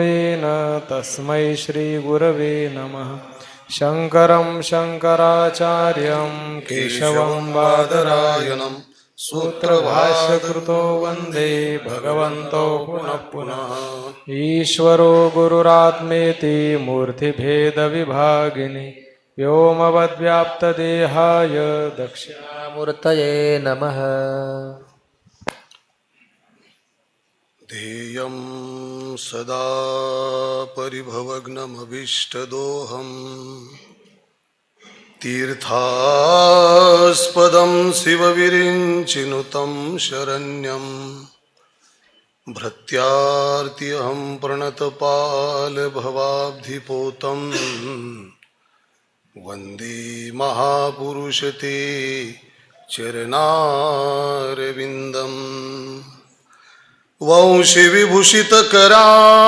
येन तस्मै श्री गुरवे नमः। शंकरं शंकराचार्यं केशवं बादरायणं सूत्रभाष्यकृतो वन्दे भगवन्तो पुनः पुनः। ईश्वरो गुरुरात्मेति मूर्तिभेदविभागिनि व्योमवद्व्याप्तदेहाय दक्षिणामूर्तये नमः। ध्येयं सदा परिभवग्नमभीष्टदोहम् तीर्थास्पदं शिवविरिञ्चिनुतं शरण्यं भृत्यार्त्यहं प्रणतपालभवाब्धिपोतं वन्दे महापुरुषते चरणारविन्दम्। वंशी विभूषित करानवनीरदाभा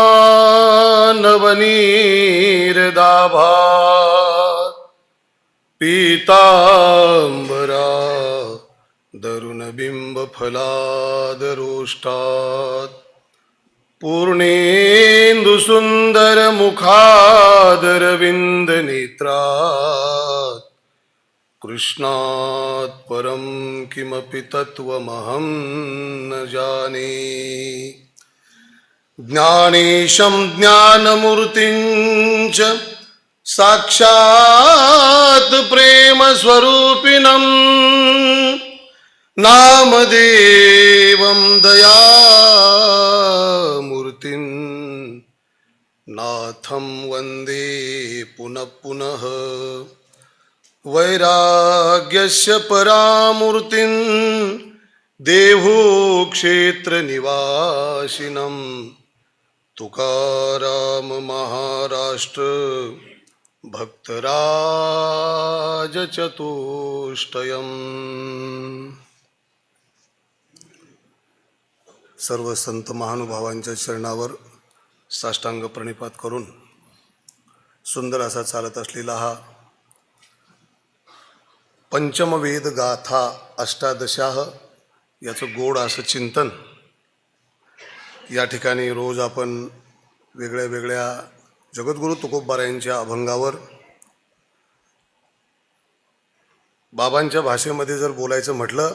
पीतांबरा दरुणबिंबफलादरोष्टात् पूर्णेन्दुसुन्दरमुखादरविन्दनेत्रात् कृष्णात् परं किमपि तत्त्वमहं न जाने। ज्ञानेशं ज्ञानमूर्तिं च साक्षात् प्रेमस्वरूपिणं नामदेवं दयामूर्तिं नाथं वन्दे पुनः पुनः। वैराग्यस्य परामूर्तिं देवक्षेत्रनिवासिनं तुकाराम महाराष्ट्र भक्तराजचतुष्टयम्। सर्व संत महानुभावांच्या चरणावर साष्टांग प्रणिपात करून सुंदर असा चालत असलेला हा पंचमवेद गाथा अष्टादशाह याचं गोड असं चिंतन या ठिकाणी रोज आपण वेगळ्या वेगळ्या जगद्गुरू तुकोबारायांच्या अभंगावर बाबांच्या भाषेमध्ये जर बोलायचं म्हटलं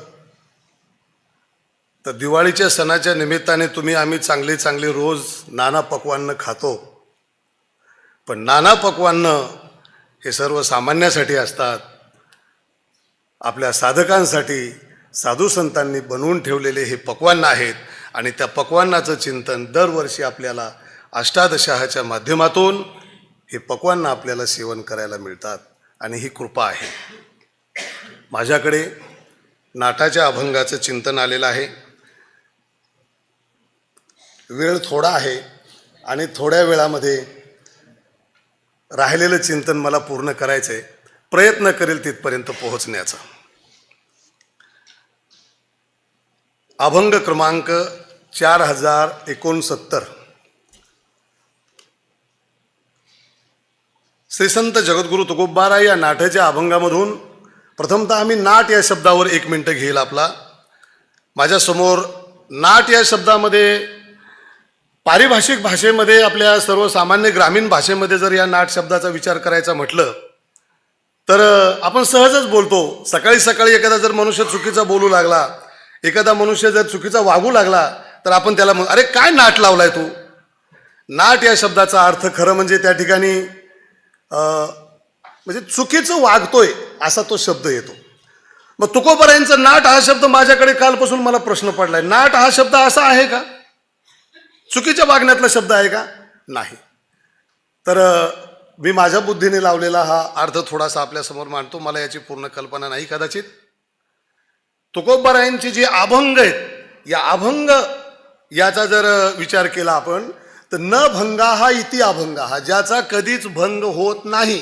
तर दिवाळीच्या सणाच्या निमित्ताने आम्ही चांगले चांगले रोज नाना पक्वान्न खातो, पण नाना पक्वान्न हे सर्वसामान्यासाठी असतात, आपल्या साधकांसाठी साधू संतांनी बनवून ठेवलेले हे पक्वान्न आहेत आणि त्या पक्वान्नाचं चिंतन दरवर्षी आपल्याला अष्टादशाच्या माध्यमातून हे पक्वान्न आपल्याला सेवन करायला मिळतात आणि ही कृपा आहे। माझ्याकडे नाटाच्या अभंगाचं चिंतन आलेलं आहे। वेळ थोडा आहे आणि थोड्या वेळामध्ये राहिलेलं चिंतन मला पूर्ण करायचं आहे, प्रयत्न करेल तिथपर्यंत पोहोचण्याचा। अभंग क्रमांक 4069। श्रीसंत जगद्गुरू तुकोबारा या नाटाच्या अभंगामधून प्रथमतः आम्ही नाट या शब्दावर 1 मिनिट घेईल आपला। माझ्यासमोर नाट या शब्दामध्ये पारिभाषिक भाषेमध्ये आपल्या सर्वसामान्य ग्रामीण भाषेमध्ये जर या नाट शब्दाचा विचार करायचा म्हटलं तर आपण सहजच बोलतो। सकाळी सकाळी एखादा जर मनुष्य चुकीचा बोलू लागला, एखादा मनुष्य जर चुकीचा वागू लागला तर आपण त्याला अरे काय नाट लावलाय तू। नाट या शब्दाचा अर्थ खरं म्हणजे त्या ठिकाणी म्हणजे चुकीचं वागतोय असा तो शब्द येतो। मग तुकोबारायांचा नाट हा शब्द माझ्याकडे कालपासून मला प्रश्न पडलाय, नाट हा शब्द असा आहे का, चुकीच्या वागण्यातला शब्द आहे का? नाही। तर मी माझ्या बुद्धीने लावलेला हा अर्थ थोडासा आपल्यासमोर मांडतो, मला याची पूर्ण कल्पना नाही कदाचित। तुकोबारायांचे जे अभंग आहेत, या अभंग याचा जर विचार केला आपण तर न भंगा हा इति अभंग, हा ज्याचा कधीच भंग होत नाही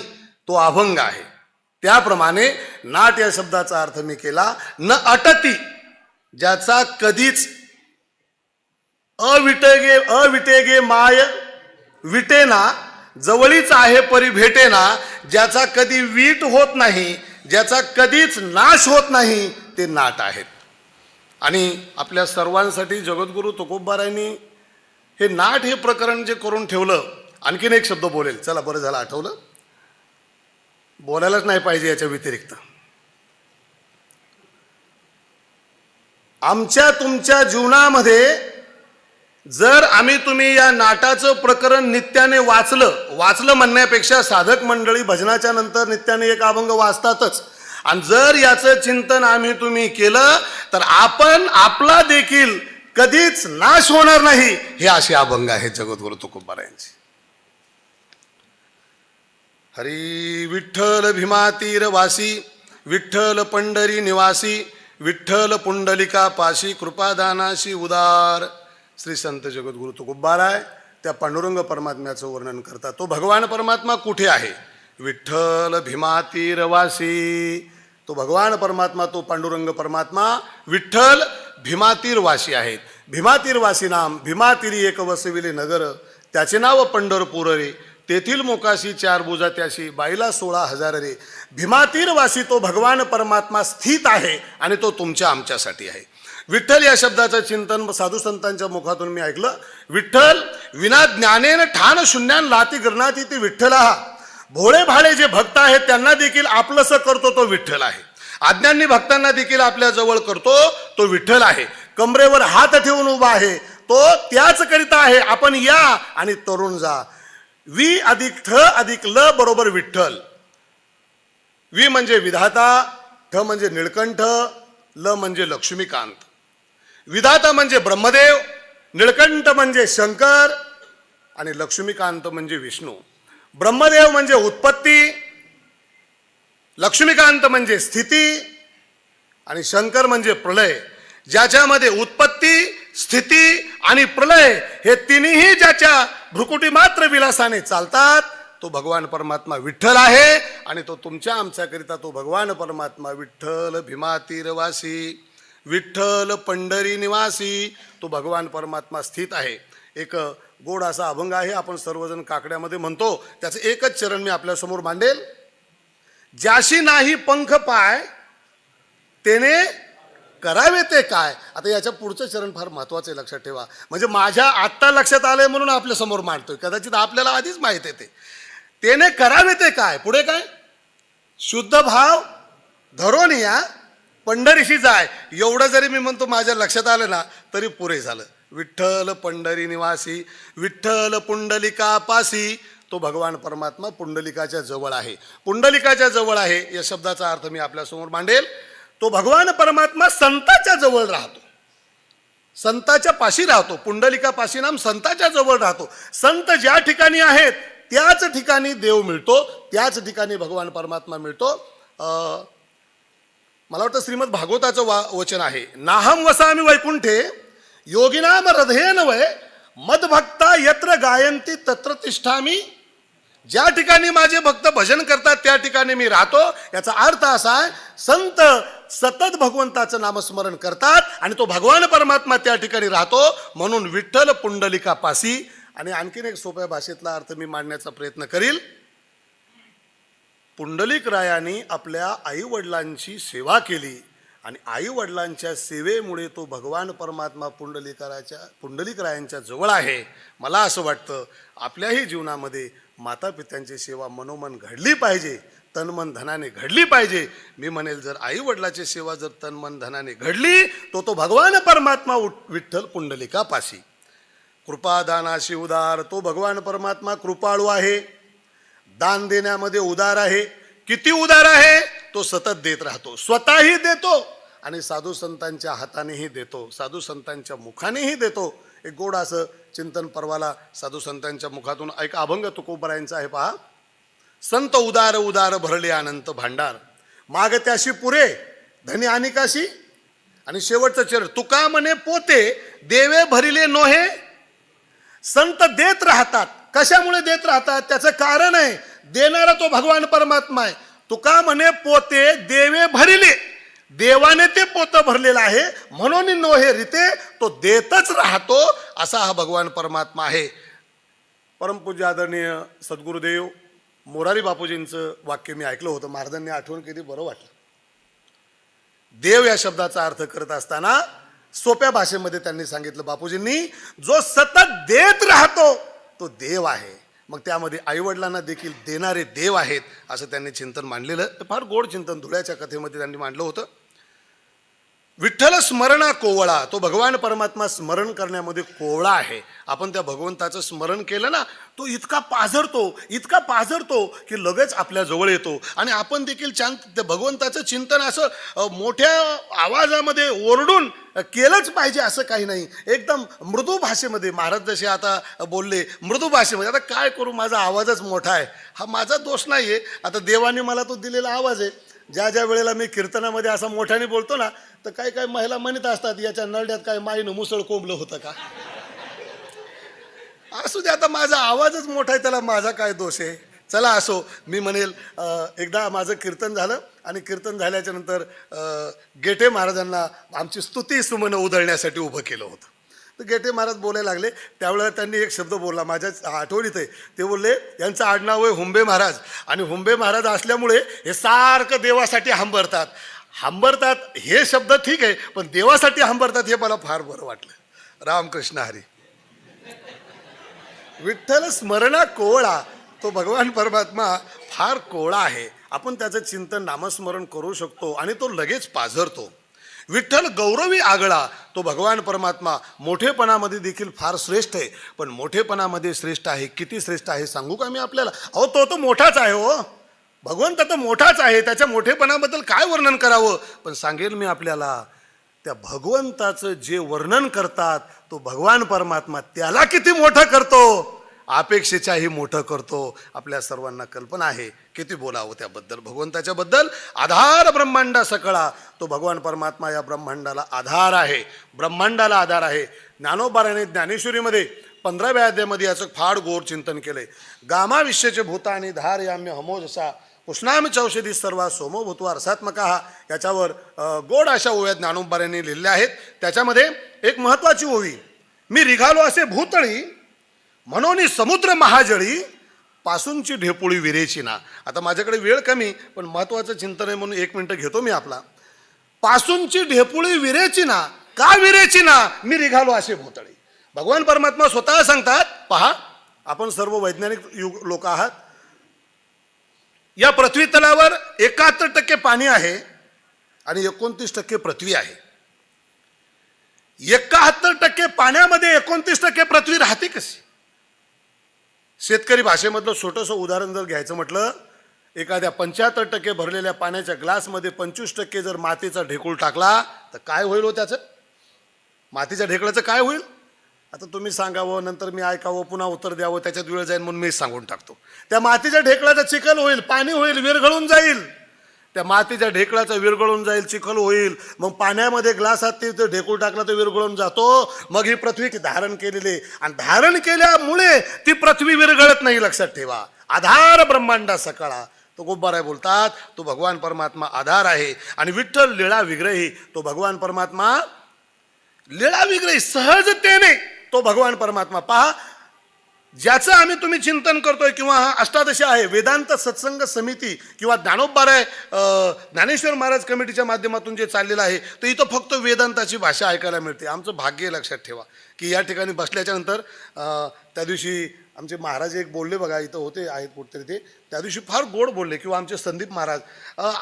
तो अभंग आहे। त्याप्रमाणे नाट या शब्दाचा अर्थ मी केला न अटती, ज्याचा कधीच अविटेगे माय विटेना, जवळीच आहे परी भेटेना, ज्याचा कधी वीट होत नाही, ज्याचा कधीच नाश होत नाही ते नाट आहेत. आणि आपल्या सर्वांसाठी जगद्गुरु तुकोबारायांनी हे नाट हे प्रकरण जे करून ठेवलं. आणखीन एक शब्द बोलेल, चला बरं झालं आठवलं, बोलायलाच नाही पाहिजे याच्या व्यतिरिक्त. आमच्या तुमच्या जीवनामध्ये जर आम्ही तुम्ही या नाटाचं प्रकरण नित्याने वाचलं म्हणण्यापेक्षा साधक मंडळी भजनाच्या नंतर नित्याने एक अभंग वाचतातच. आणि जर याचं चिंतन आम्ही तुम्ही केलं तर आपण आपला देखील कधीच नाश होणार नाही. हे असे अभंग आहेत जगद्गुरु तुकोबारायांचे. हरी विठ्ठल भीमातीर वासी, विठ्ठल पंढरी निवासी, विठ्ठल पुंडलिका पाशी, कृपादानाशी उदार. श्री संत जगद्गुरु तुकोबाराय त्या पांडुरंग परमात्म्याचं वर्णन करतात. तो भगवान परमात्मा कुठे आहे? विठ्ठल भीमातीर वासी. तो भगवान परमात्मा, तो पांडुरंग परमात्मा विठ्ठल भीमातीर वासी आहेत. भीमातीर वासी नाम भीमातीरी एक वसविले नगर, त्याचे नाव पंढरपूर रे, तेथील मोकाशी चार बुजा त्याशी, बाईला 16,000 रे. भीमातीर वासी तो भगवान परमात्मा स्थित आहे आणि तो तुमच्या आमच्यासाठी आहे. विठ्ठल या शब्दाचं चिंतन साधू संतांच्या मुखातून मी ऐकलं. विठ्ठल विना ज्ञानेन ठाण शून्यान लाती गरणाती ते विठ्ठल हा. भोळे भाळे जे भक्त आहेत त्यांना देखील आपलंसं करतो तो विठ्ठल आहे. अज्ञानी भक्तांना देखील आपल्या जवळ करतो तो विठ्ठल आहे. कमरेवर हात ठेवून उभा आहे तो त्याच करिता आहे. आपण या आणि तरुण जा. वि अधिक ठ अधिक ल बरोबर विठ्ठल. वि म्हणजे विधाता, ठ म्हणजे निळकंठ, ल म्हणजे लक्ष्मीकांत. विधाता म्हणजे ब्रह्मदेव, निळकंठ म्हणजे शंकर आणि लक्ष्मीकांत म्हणजे विष्णू. ब्रह्मदेव म्हणजे उत्पत्ती, लक्ष्मीकांत म्हणजे स्थिती आणि शंकर म्हणजे प्रलय. ज्याच्यामध्ये उत्पत्ती, स्थिती आणि प्रलय हे तिन्ही ज्याच्या भ्रुकुटी मात्र विलासाने चालतात तो भगवान परमात्मा विठ्ठल आहे. आणि तो तुमच्या आमच्याकरिता तो भगवान परमात्मा विठ्ठल भीमातीरवासी, विठ्ठल पंढरी निवासी तो भगवान परमात्मा स्थित आहे. एक गोड असा अभंग आहे, आपण सर्वजण काकड्यामध्ये म्हणतो. त्याचं एकच चरण मी आपल्यासमोर मांडेल. ज्याशी नाही पंख पाय तेने करावे ते काय. आता याच्या पुढचं चरण फार महत्वाचं आहे, लक्षात ठेवा. म्हणजे माझ्या आत्ता लक्षात आलंय म्हणून आपल्या समोर मांडतोय, कदाचित आपल्याला आधीच माहित आहे ते. तेने करावे ते काय, पुढे काय, शुद्ध भाव धरून या पंढरीशी जाय. एवढं जरी मी म्हणतो माझ्या लक्षात आलं ना तरी पुरे झालं. विठ्ठल पंढरी निवासी, विठ्ठल पुंडलिका पासी तो भगवान परमात्मा पुंडलिकाच्या जवळ आहे. पुंडलिकाच्या जवळ आहे या शब्दाचा अर्थ मी आपल्यासमोर मांडेल. तो भगवान परमात्मा संताच्या जवळ राहतो, संताच्या पाशी राहतो. पुंडलिका पाशी नाम संताच्या जवळ राहतो. संत ज्या ठिकाणी आहेत त्याच ठिकाणी देव मिळतो, त्याच ठिकाणी भगवान परमात्मा मिळतो. मला वाटतं श्रीमद भागवताचं वचन आहे, नाहम वसामि वैकुंठे योगिनाम हृदयेन वै मदभक्ता यत्र गायन्ति तत्र तिष्ठामि. ज्या ठिकाणी माझे भक्त भजन करतात त्या ठिकाणी मी राहतो. याचा अर्थ असा आहे, संत सतत भगवंताचं नामस्मरण करतात आणि तो भगवान परमात्मा त्या ठिकाणी राहतो. म्हणून विठ्ठल पुंडलिका पासी. आणि आणखीन एक सोप्या भाषेतला अर्थ मी मांडण्याचा प्रयत्न करील. पुंडलिक रायांनी आपल्या आई वडिलांची सेवा केली आणि आई वडिलांच्या सेवेमुळे तो भगवान परमात्मा पुंडलिक रायांच्या जवळ आहे. मला असं वाटतं आपल्याही जीवनामध्ये माता पित्यांची सेवा मनोमन घडली पाहिजे, तनमन धनाने घडली पाहिजे. मी म्हणेल जर आई वडिलाची सेवा जर तनमन धनाने घडली तो भगवान परमात्मा विठ्ठल पुंडलिका पाशी. कृपादानाशी उदार तो भगवान परमात्मा कृपाळू आहे, दान देण्यामध्ये उदार आहे. किती उदार आहे, तो सतत देत राहतो, स्वतःही देतो आणि साधू संतांच्या हातानेही देतो, साधू संतांच्या मुखानेही देतो. एक गोड असं चिंतन परवाला साधू संतांच्या मुखातून एक अभंग तुकोबारायांचा आहे पहा. संत उदार उदार भरले अनंत भांडार, माग त्याशी पुरे धनी अनिकाशी. आणि शेवटचं चरण, तुका म्हणे पोते देवे भरिले नोहे. संत देत राहतात. कशामुळे देत राहतात, त्याचं कारण आहे, देणारा तो भगवान परमात्मा आहे. तुका म्हणे पोते देवे भरिले, देवाने ते पोतं भरलेलं आहे म्हणून नोहे रीते तो देतच राहतो. असा हा भगवान परमात्मा आहे. परमपूज्य आदरणीय सद्गुरुदेव मोरारी बापूजींचं वाक्य मी ऐकलं होतं, महाराजांनी आठवण केली, बरं वाटलं. देव या शब्दाचा अर्थ करत असताना सोप्या भाषेमध्ये त्यांनी सांगितलं, बापूजींनी, जो सतत देत राहतो तो देव आहे. मग त्यामध्ये आईवडिलांना देखील देणारे देव आहेत असं त्यांनी चिंतन मांडलेलं. फार गोड चिंतन धुळ्याच्या कथेमध्ये त्यांनी मांडलं होतं. विठ्ठल स्मरणा कोवळा, तो भगवान परमात्मा स्मरण करण्यामध्ये कोवळा आहे. आपण त्या भगवंताचं स्मरण केलं ना, तो इतका पाझरतो की लगेच आपल्या जवळ येतो. आणि आपण देखील त्या भगवंताचं चिंतन असं मोठ्या आवाजामध्ये ओरडून केलंच पाहिजे असं काही नाही. एकदम मृदू भाषेमध्ये, महाराज जसे आता बोलले मृदू भाषेमध्ये. आता काय करू, माझा आवाजच मोठा आहे, हा माझा दोष नाही आहे. आता देवाने मला तो दिलेला आवाज आहे. ज्या वेळेला मी कीर्तनामध्ये असा मोठ्याने बोलतो ना, तर काही महिला म्हणत असतात, याच्या नरड्यात काय माईनं मुसळ कोंबलं होतं का. असू दे, आता माझा आवाजच मोठा आहे, त्याला माझा काय दोष आहे. चला असो, मी म्हणेल एकदा माझं कीर्तन झालं आणि कीर्तन झाल्याच्या नंतर गेटे महाराजांना आमची स्तुती सुमनं उधळण्यासाठी उभं केलं होतं. तर गेटे महाराज बोलायला लागले. त्यावेळेला त्यांनी एक शब्द बोलला, माझ्या आठवणीत आहे. ते बोलले, यांचं आडनाव आहे हुंबे महाराज, आणि हुंबे महाराज असल्यामुळे हे सारखं देवासाठी हंबरतात. हे शब्द ठीक आहे, पण देवासाठी हंबरतात हे मला फार बरं वाटलं. रामकृष्ण हरी. विठ्ठल स्मरणा कोवळा, तो भगवान परमात्मा फार कोवळा आहे. आपण त्याचं चिंतन नामस्मरण करू शकतो आणि तो लगेच पाझरतो. विठ्ठल गौरवी आगळा, तो भगवान परमात्मा मोठेपणामध्ये देखील फार श्रेष्ठ आहे. पण मोठेपणामध्ये श्रेष्ठ आहे, किती श्रेष्ठ आहे सांगू का मी आपल्याला. अहो, तो मोठाच आहे हो, भगवंत तर मोठाच आहे. त्याच्या मोठेपणाबद्दल काय वर्णन करावं. पण सांगेल मी आपल्याला, त्या भगवंताचं जे वर्णन करतात तो भगवान परमात्मा त्याला किती मोठं करतो, अपेक्षेच्याही मोठं करतो. आपल्या सर्वांना कल्पना आहे. किती बोलावं त्याबद्दल, भगवंताच्या बद्दल. आधार ब्रह्मांडा सकळा, तो भगवान परमात्मा या ब्रह्मांडाला आधार आहे, ब्रह्मांडाला आधार आहे. ज्ञानोबाराने ज्ञानेश्वरीमध्ये 15व्या अध्यायामध्ये याचं फार गोड चिंतन केलंय. गामा विश्वचे भूता आणि धार याम्य हमोजसा पुष्णाम चौषधी सर्वा सोमो भूत्वा रसात्मका, याच्यावर गोड अशा ओव्या ज्ञानोबाराने लिहिल्या आहेत. त्याच्यामध्ये एक महत्वाची ओवी, मी रिघालो असे भूतळी म्हणून समुद्र महाजळी पासूनची ढेपुळी विरेची ना. आता माझ्याकडे वेळ कमी, पण महत्वाचं चिंतन आहे म्हणून 1 मिनिट घेतो मी आपला. पासूनची ढेपुळी विरेची ना, का विरेची ना, मी रिघालो असे भूतळी. भगवान परमात्मा स्वतः सांगतात, पहा, आपण सर्व वैज्ञानिक लोक आहात. या पृथ्वी तलावर 71% पाणी आहे आणि 29% पृथ्वी आहे. 71% पाण्यामध्ये 29% पृथ्वी राहते कशी. शेतकरी भाषेमधलं छोटंसं उदाहरण जर घ्यायचं म्हटलं, एखाद्या 75% भरलेल्या पाण्याच्या ग्लासमध्ये 25% जर मातीचा ढेकूळ टाकला तर काय होईल हो त्याचं, मातीच्या ढेकळाचं काय होईल. आता तुम्ही सांगावं, नंतर मी ऐकावं, पुन्हा उत्तर द्यावं, त्याच्यात वेळ जाईल म्हणून मी सांगून टाकतो. त्या मातीच्या ढेकळाचा चिखल होईल, पाणी होईल, विरघळून जाईल. त्या मातीच्या ढेकळाचा विरघळून जाईल, चिखल होईल. मग पाण्यामध्ये ग्लासात ते ढेकूळ टाकला तर विरघळून जातो. मग ही पृथ्वी धारण केलेली, आणि धारण केल्यामुळे ती पृथ्वी विरघळत नाही. लक्षात ठेवा, आधार ब्रह्मांडा सकळा, तो गोब्बाराय बोलतात, तो भगवान परमात्मा आधार आहे. आणि विठ्ठल लीळा विग्रही, तो भगवान परमात्मा लीळा विग्रही, सहजतेने तो भगवान परमात्मा. पहा, ज्याचं आम्ही तुम्ही चिंतन करतोय, किंवा हा अष्टादशी आहे वेदांत सत्संग समिती किंवा ज्ञानोबाराय ज्ञानेश्वर महाराज कमिटीच्या माध्यमातून जे चाललेलं आहे, तर इथं फक्त वेदांताची भाषा ऐकायला मिळते. आमचं भाग्य. लक्षात ठेवा की या ठिकाणी बसल्याच्या नंतर त्या दिवशी आमचे महाराज एक बोलले बघा, इथं होते आहेत कुठतरी, ते त्या दिवशी फार गोड बोलले. किंवा आमचे संदीप महाराज,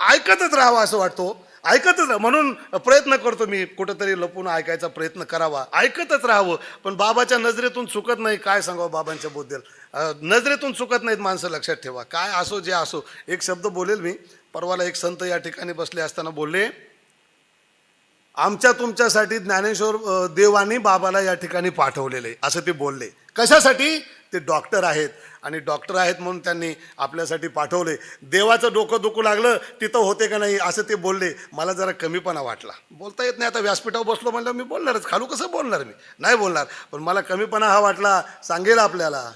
ऐकतच राहावं असं वाटतो, ऐकतच राहा. म्हणून प्रयत्न करतो मी, कुठंतरी लपून ऐकायचा प्रयत्न करावा, ऐकतच राहावं. पण बाबाच्या नजरेतून चुकत नाही. काय सांगावं बाबांच्या बद्दल, नजरेतून चुकत नाहीत माणसं. लक्षात ठेवा, काय असो जे असो. एक शब्द बोलेल मी. परवाला एक संत या ठिकाणी बसले असताना बोलले, आमच्या तुमच्यासाठी ज्ञानेश्वर देवानी बाबाला या ठिकाणी पाठवलेले, असं ते बोलले. कशासाठी, ते डॉक्टर आहेत, आणि डॉक्टर आहेत म्हणून त्यांनी आपल्यासाठी पाठवले. देवाचं डोकं दुखू लागलं तिथं होते का नाही असं ते बोलले. मला जरा कमीपणा वाटला, बोलता येत नाही. आता व्यासपीठावर बसलो म्हणलं मी बोलणारच, खालू कसं बोलणार, मी नाही बोलणार. पण मला कमीपणा हा वाटला. सांगेल आपल्याला,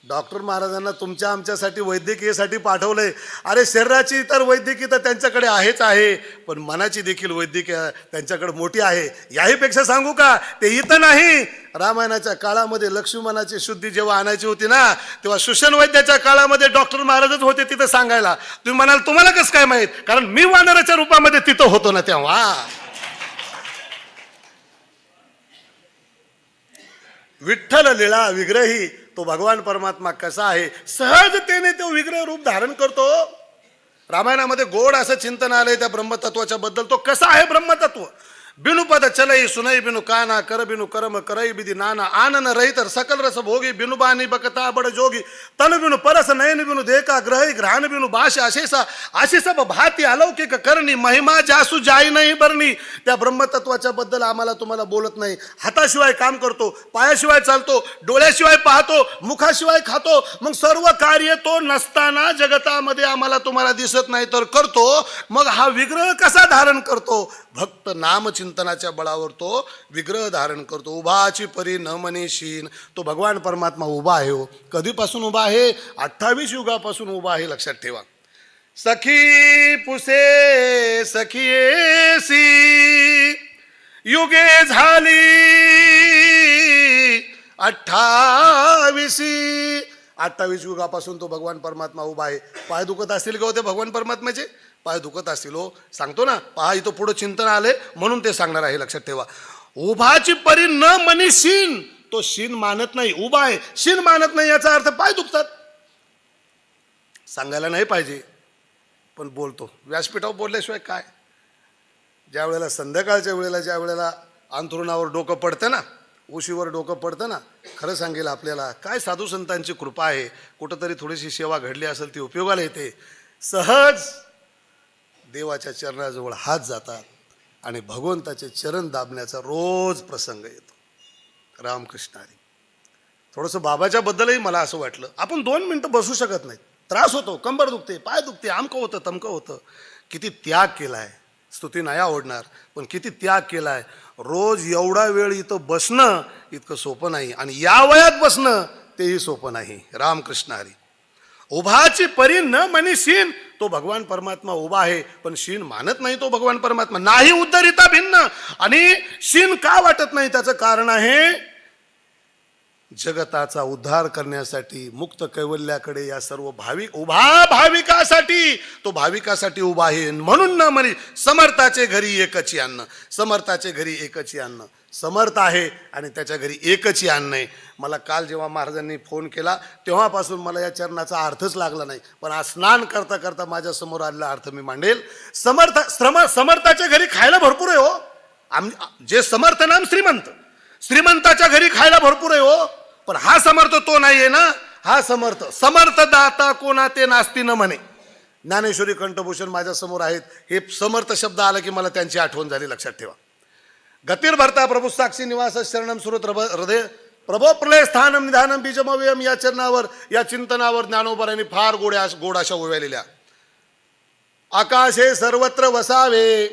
डॉक्टर महाराजांना तुमच्या आमच्यासाठी वैद्यकीयसाठी पाठवलंय. अरे शरीराची तर वैद्यकीय तर त्यांच्याकडे आहेच आहे, पण मनाची देखील वैद्यकीय त्यांच्याकडे मोठी आहे. याहीपेक्षा सांगू का, ते इथं नाही. रामायणाच्या काळामध्ये लक्ष्मणाची शुद्धी जेव्हा आणायची होती ना, तेव्हा सुषण वैद्याच्या काळामध्ये डॉक्टर महाराजच होते तिथं सांगायला. तुम्ही म्हणाल तुम्हाला कसं काय माहीत, कारण मी वानराच्या रूपामध्ये तिथं होतो ना तेव्हा. विठ्ठल लीळा विग्रही तो भगवान परमात्मा कसा आहे, सहजतेने तो विग्रह रूप धारण करतो. रामायणामध्ये गोड असं चिंतन आलंय त्या ब्रह्मतत्वाच्या बद्दल. तो कसा आहे ब्रह्मतत्व? बिनु पद चलई सुनई बिनु काना कर बिनु करम करई बिदी नाना आनन रहित सकल रस भोगी बिनु बानी बकता बड जोगी तन बिनु परस नयन बिनु देखा ग्रही ग्रहण बिनु भाष अशेसा अशी सब भाती अलौकिक करणी महिमा जासू जाई नाही बरणी. त्या ब्रह्मतत्वाच्या बद्दल आम्हाला तुम्हाला बोलत नाही. हाताशिवाय काम करतो, पायाशिवाय चालतो, डोळ्याशिवाय पाहतो, मुखाशिवाय खातो, मग सर्व कार्य तो नसताना जगतामध्ये आम्हाला तुम्हाला दिसत नाही तर करतो. मग हा विग्रह कसा धारण करतो? भक्त नामचिंतनाच्या बळावर तो विग्रह धारण करतो. उभाची परी न मनीषीन तो भगवान परमात्मा उभा आहे. हो, कधीपासून उभा आहे? 28 युगापासून उभा आहे, लक्षात ठेवा. सखी पुसे सखियेसी युगे झाली 28. 28 युगापासून तो भगवान परमात्मा उभा आहे. पाय दुखत असतील का होते भगवान परमात्म्याचे? पाय दुखत असतील हो, सांगतो ना. पहा इथं पुढं चिंतन आले म्हणून ते सांगणार आहे, लक्षात ठेवा. उभाची परी न मनीषीन तो शीन मानत नाही, उभा आहे. शीन मानत नाही याचा अर्थ पाय दुखतात. सांगायला नाही पाहिजे पण बोलतो. व्यासपीठावर बोलल्याशिवाय काय? ज्या वेळेला संध्याकाळच्या वेळेला ज्या वेळेला अंथरुणावर डोकं पडतं ना, उशीवर डोकं पडतं ना, खरं सांगेल आपल्याला काय साधू संतांची कृपा आहे. कुठंतरी थोडीशी सेवा घडली असेल ती उपयोगाला येते. सहज देवाच्या चरणाजवळ हात जातात आणि भगवंताचे चरण दाबण्याचा रोज प्रसंग येतो. रामकृष्ण हरी. थोडंसं बाबाच्या बद्दलही मला असं वाटलं, आपण 2 मिनटं बसू शकत नाही, त्रास होतो, कंबर दुखते, पाय दुखते, आमकं होतं तमकं होतं. किती त्याग केलाय, स्तुती नाही आवडणार पण किती त्याग केलाय. रोज एवढा वेळ इथं बसणं इतकं सोपं नाही, आणि या वयात बसणं तेही सोपं नाही. रामकृष्ण हरी. उभाची परी न मनीषीन तो भगवान परमात्मा उभा आहे, पण शीन मानत नाही तो भगवान परमात्मा. नाही उद्धरिता भिन्न. आणि शीन का वाटत नाही? त्याचं कारण आहे जगताचा उद्धार करण्यासाठी, मुक्त कैवल्याकडे या सर्व भाविकासाठी तो भाविकासाठी उभा आहे. म्हणून न म्हणे समर्थाचे घरी एकची अन्न. समर्थाचे घरी एकची अन्न. समर्थ आहे आणि त्याच्या घरी एकची अन्न आहे. मला काल जेव्हा महाराजांनी फोन केला तेव्हापासून मला या चरणाचा अर्थच लागला नाही, पण आज स्नान करता करता माझ्या समोर आलेला अर्थ मी मांडेल. समर्थाच्या घरी खायला भरपूर आहे हो. जे समर्थ नाम श्रीमंत, श्रीमंताच्या घरी खायला भरपूर आहे हो, पण हा समर्थ तो नाहीये ना. हा समर्थ दाता कोणा ते नास्ती न म्हणे. ज्ञानेश्वरी कंठभूषण माझ्या समोर आहेत. हे समर्थ शब्द आला की मला त्यांची आठवण झाली, लक्षात ठेवा. गतीर भरता प्रभू साक्षी निवास शरणम सुरत हृदय प्रभो प्रलय स्थानम निधानम बीजमव्यम या चरणावर, या चिंतनावर ज्ञानोबरांनी फार गोड अशा ओव्यालेल्या. आकाशे सर्वत्र वसावे,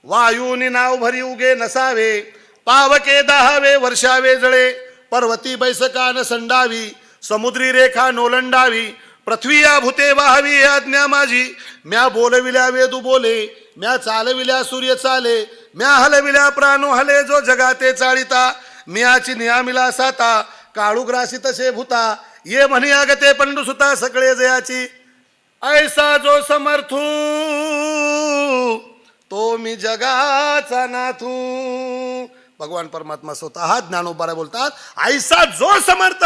वायूनी नाव भरी उगे नसावे, पावके दाहावे वर्षावे जळे, पर्वती बैसकान संडावी, समुद्री रेखा नोलंडावी, पृथ्वी या भूते वाहावी आज्ञा माझी. म्या बोलविल्या वेदू बोले, म्या चालविल्या सूर्य चाले, म्या हलविल्या प्राणो हले जो जगाते चाळिता, मियाची नियामिला साता, काळूग्रासी तसे भूता, ये म्हणी आगते पंडुसुता सगळे जयाची. ऐसा जो समर्थू तो मी जगाचा नाथू. भगवान परमात्मा स्वतः ज्ञानोबारा बोलतात, ऐसा जो समर्थ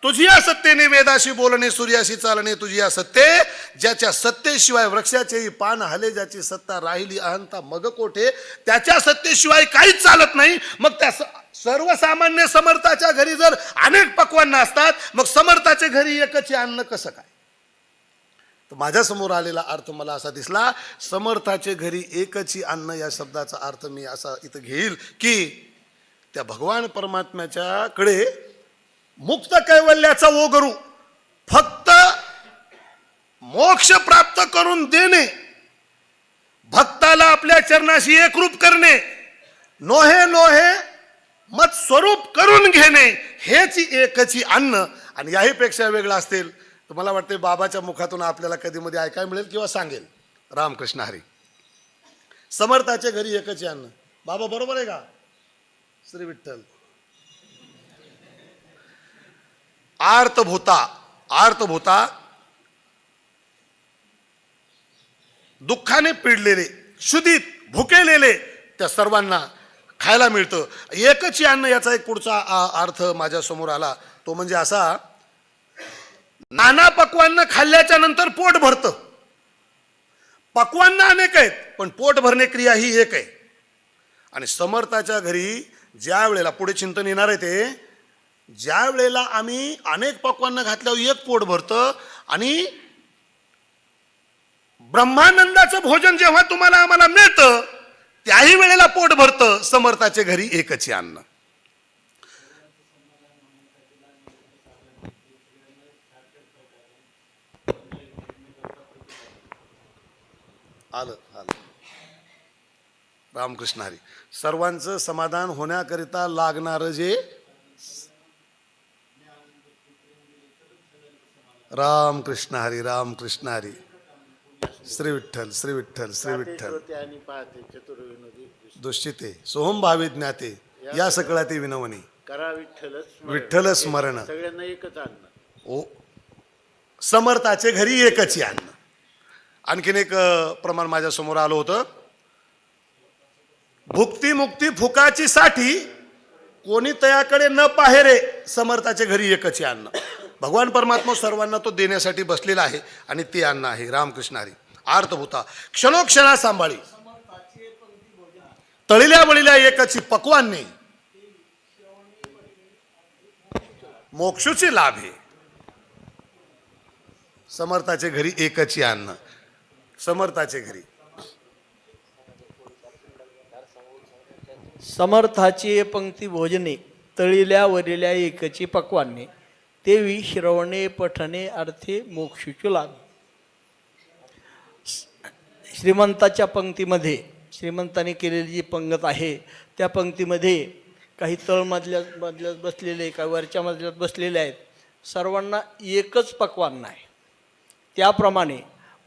तुझी या सत्तेने वेदाशी बोलणे सूर्याशी चालणे तुझी या सत्ते, ज्याच्या सत्तेशिवाय वृक्षाचेही पान हले, ज्याची सत्ता राहिली अहंता मग कोठे, त्याच्या सत्तेशिवाय काहीच चालत नाही. मग त्या सर्वसामान्य समर्थाच्या घरी जर अनेक पक्वान्न असतात, मग समर्थाच्या घरी एकच अन्न कसं काय? तर माझ्या समोर आलेला अर्थ मला असा दिसला, समर्थाचे घरी एकची अन्न या शब्दाचा अर्थ मी असा इथं घेईल की त्या भगवान परमात्म्याच्याकडे मुक्त कैवल्याचा ओगरू, फक्त मोक्ष प्राप्त करून देणे, भक्ताला आपल्या चरणाशी एकरूप करणे, नोहे नोहे मत स्वरूप करून घेणे, हेच एकची अन्न. आणि याहीपेक्षा वेगळं असतील तर मला वाटते बाबाच्या मुखातून आपल्याला कधीमध्ये ऐकायला मिळेल किंवा सांगेल. रामकृष्ण हरी. समर्थाचे घरी एकच अन्न. बाबा बरोबर आहे का? श्री विठ्ठल. आर्तभूता दुःखाने पिडलेले, क्षुधित भुकेलेले त्या सर्वांना खायला मिळतं. एकच अन्न. याचा एक पुढचा अर्थ माझ्या समोर आला, तो म्हणजे असा, नाना पक्वान्न खाल्ल्याच्या नंतर पोट भरतं. पक्वान्न अनेक आहेत पण पोट भरणे क्रिया ही एक आहे. आणि समर्थाच्या घरी ज्या वेळेला, पुढे चिंतन येणार आहे ते, ज्या वेळेला आम्ही अनेक पक्वान्न घातल्यावर एक पोट भरतं आणि ब्रह्मानंदाचं भोजन जेव्हा तुम्हाला आम्हाला मिळतं त्याही वेळेला पोट भरतं. समर्थाचे घरी एकच अन्न. आलं. रामकृष्ण हरी. सर्वांचं समाधान होण्याकरिता लागणार जे, रामकृष्ण हरी. रामकृष्ण हरी. श्री विठ्ठल. श्री विठ्ठल. श्री विठ्ठल. दुश्चिते सोहम भावे ज्ञाते या सकळा ते विनवणी करा विठ्ठल स्मरण. सगळ्यांना एकच अन्न. ओ समर्थाचे घरी एकच अन्न. आणखीन एक प्रमाण माझ्या समोर आलं होतं. भुक्ती मुक्ती फुकाची साठी कोणी तयाकडे न पाहेरे. समर्थाचे घरी एकच अन्न. भगवान परमात्मा सर्वांना तो देण्यासाठी बसलेला आहे आणि ते अन्न आहे. रामकृष्ण हरी. आर्तभूता क्षणोक्षणा सांभाळी तळिल्या बळील्या एकाची पक्वान्ने मोक्षाचे लाभे. समर्थाचे घरी एकच अन्न. समर्थाचे घरी. समर्थाची पंक्ती भोजने तळिल्या वरिल्या एकची पक्वान्ने तेवी श्रवणे पठणे अर्थे मोक्षुचू लाभ. श्रीमंताच्या पंक्तीमध्ये, श्रीमंताने केलेली जी पंगत आहे त्या पंक्तीमध्ये काही तळमधल्यात बसलेले, काही वरच्या मजल्यात बसलेले आहेत. सर्वांना एकच पक्वान्न आहे. त्याप्रमाणे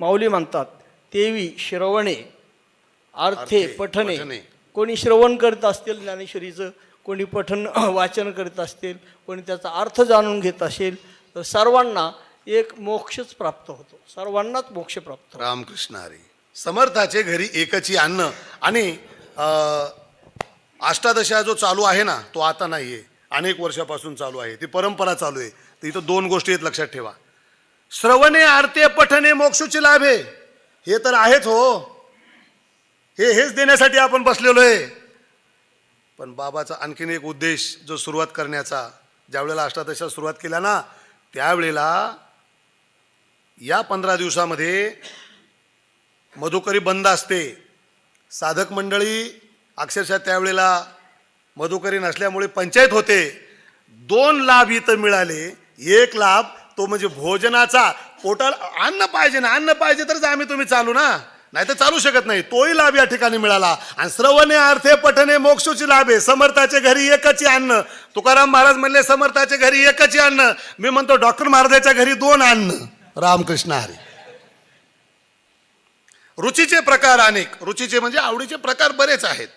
माऊली म्हणतात तेवी श्रवणे अर्थे पठणे. कोणी श्रवण करत असतील ज्ञानेश्वरीचं, कोणी पठन वाचन करीत असतील, कोणी त्याचा अर्थ जाणून घेत असेल तर सर्वांना एक मोक्षच प्राप्त होतो. सर्वांनाच मोक्ष प्राप्त. रामकृष्ण हरी. समर्थाचे घरी एकची अन्न. आणि अष्टादशा जो चालू आहे ना तो आता नाही आहे, अनेक वर्षापासून चालू आहे. ती परंपरा चालू आहे. तर इथं दोन गोष्टी आहेत, लक्षात ठेवा. श्रवणे आरते पठणे मोक्षाचे लाभे हे तर आहेच हो. हेच देण्यासाठी आपण बसलेलो आहे. पण बाबाचा आणखीन एक उद्देश जो सुरुवात करण्याचा, ज्या वेळेला अष्टादशा सुरुवात केला ना त्यावेळेला या 15 दिवसामध्ये मधुकरी बंद असते. साधक मंडळी अक्षरशः त्यावेळेला मधुकरी नसल्यामुळे पंचायत होते. 2 लाभ इथं मिळाले. एक लाभ तो म्हणजे भोजनाचा. पोटाला अन्न पाहिजे ना, अन्न पाहिजे तरच आम्ही तुम्ही चालू ना, नाही तर चालू शकत नाही. तोही लाभ या ठिकाणी मिळाला. आणि श्रवणे अर्थे पठणे मोक्षाचे लाभे. समर्थाचे घरी एकच अन्न. तुकाराम महाराज म्हणले समर्थाचे घरी एकच अन्न. मी म्हणतो डॉक्टर महाराजाच्या घरी 2 अन्न. रामकृष्ण हरी. रुचीचे प्रकार अनेक. रुचीचे म्हणजे आवडीचे प्रकार बरेच आहेत.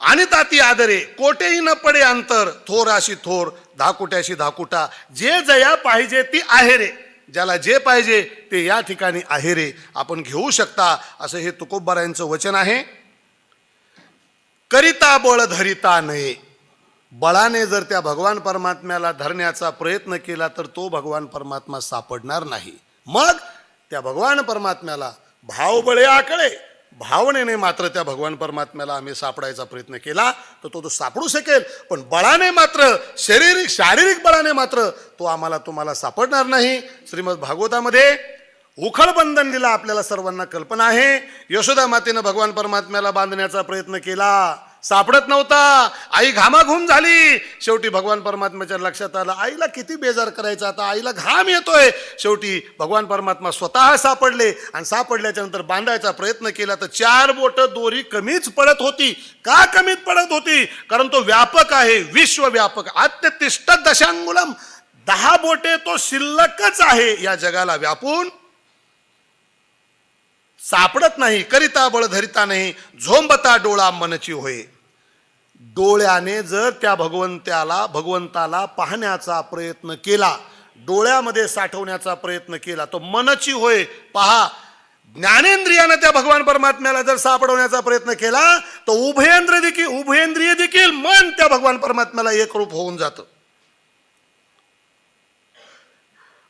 आणि ताती आदरे कोठेही न पडे अंतर. थोराशी थोर धाकुट्याशी धाकुटा. जे जया पाहिजे ती आहे रे. ज्याला जे पाहिजे ते या ठिकाणी आहे रे, आपण घेऊ शकता. असं हे तुकोबारायांचं वचन आहे. करिता बळ धरिता नये. बळाने जर त्या भगवान परमात्म्याला धरण्याचा प्रयत्न केला तर तो भगवान परमात्मा सापडणार नाही. मग त्या भगवान परमात्म्याला भावबळे आकळे, भावनेने मात्र त्या भगवान परमात्म्याला आम्ही सापडायचा प्रयत्न केला तर तो सापडू शकेल. पण बळाने मात्र, शारीरिक बळाने मात्र तो आम्हाला तुम्हाला सापडणार नाही. श्रीमद भागवतामध्ये उखळ बंधन दिला. आपल्याला सर्वांना कल्पना आहे. यशोदा मातेनं भगवान परमात्म्याला बांधण्याचा प्रयत्न केला. सापडत नव्हता. आई घामाघूम झाली. शेवटी भगवान परमात्म्याच्या लक्षात आलं आईला किती बेजार करायचं, आता आईला घाम येतोय. शेवटी भगवान परमात्मा स्वतः सापडले आणि सापडल्याच्या नंतर बांधायचा प्रयत्न केला तर 4 बोट दोरी कमीच पडत होती. का कमीच पडत होती? कारण तो व्यापक आहे, विश्वव्यापक. अत्यतिष्ठ दशांगुलम, 10 बोटे तो शिल्लकच आहे या जगाला व्यापून. सापडत नाही, करिता बळ धरिता नाही, झोंबता डोळा मनची होय. डोळ्याने जर त्या भगवंताला पाहण्याचा प्रयत्न केला, डोळ्यामध्ये साठवण्याचा प्रयत्न केला तो मनची होय. पहा, ज्ञानेंद्रियानं त्या भगवान परमात्म्याला जर सापडवण्याचा प्रयत्न केला तर उभयेंद्रिय देखील मन त्या भगवान परमात्म्याला एकरूप होऊन जातं.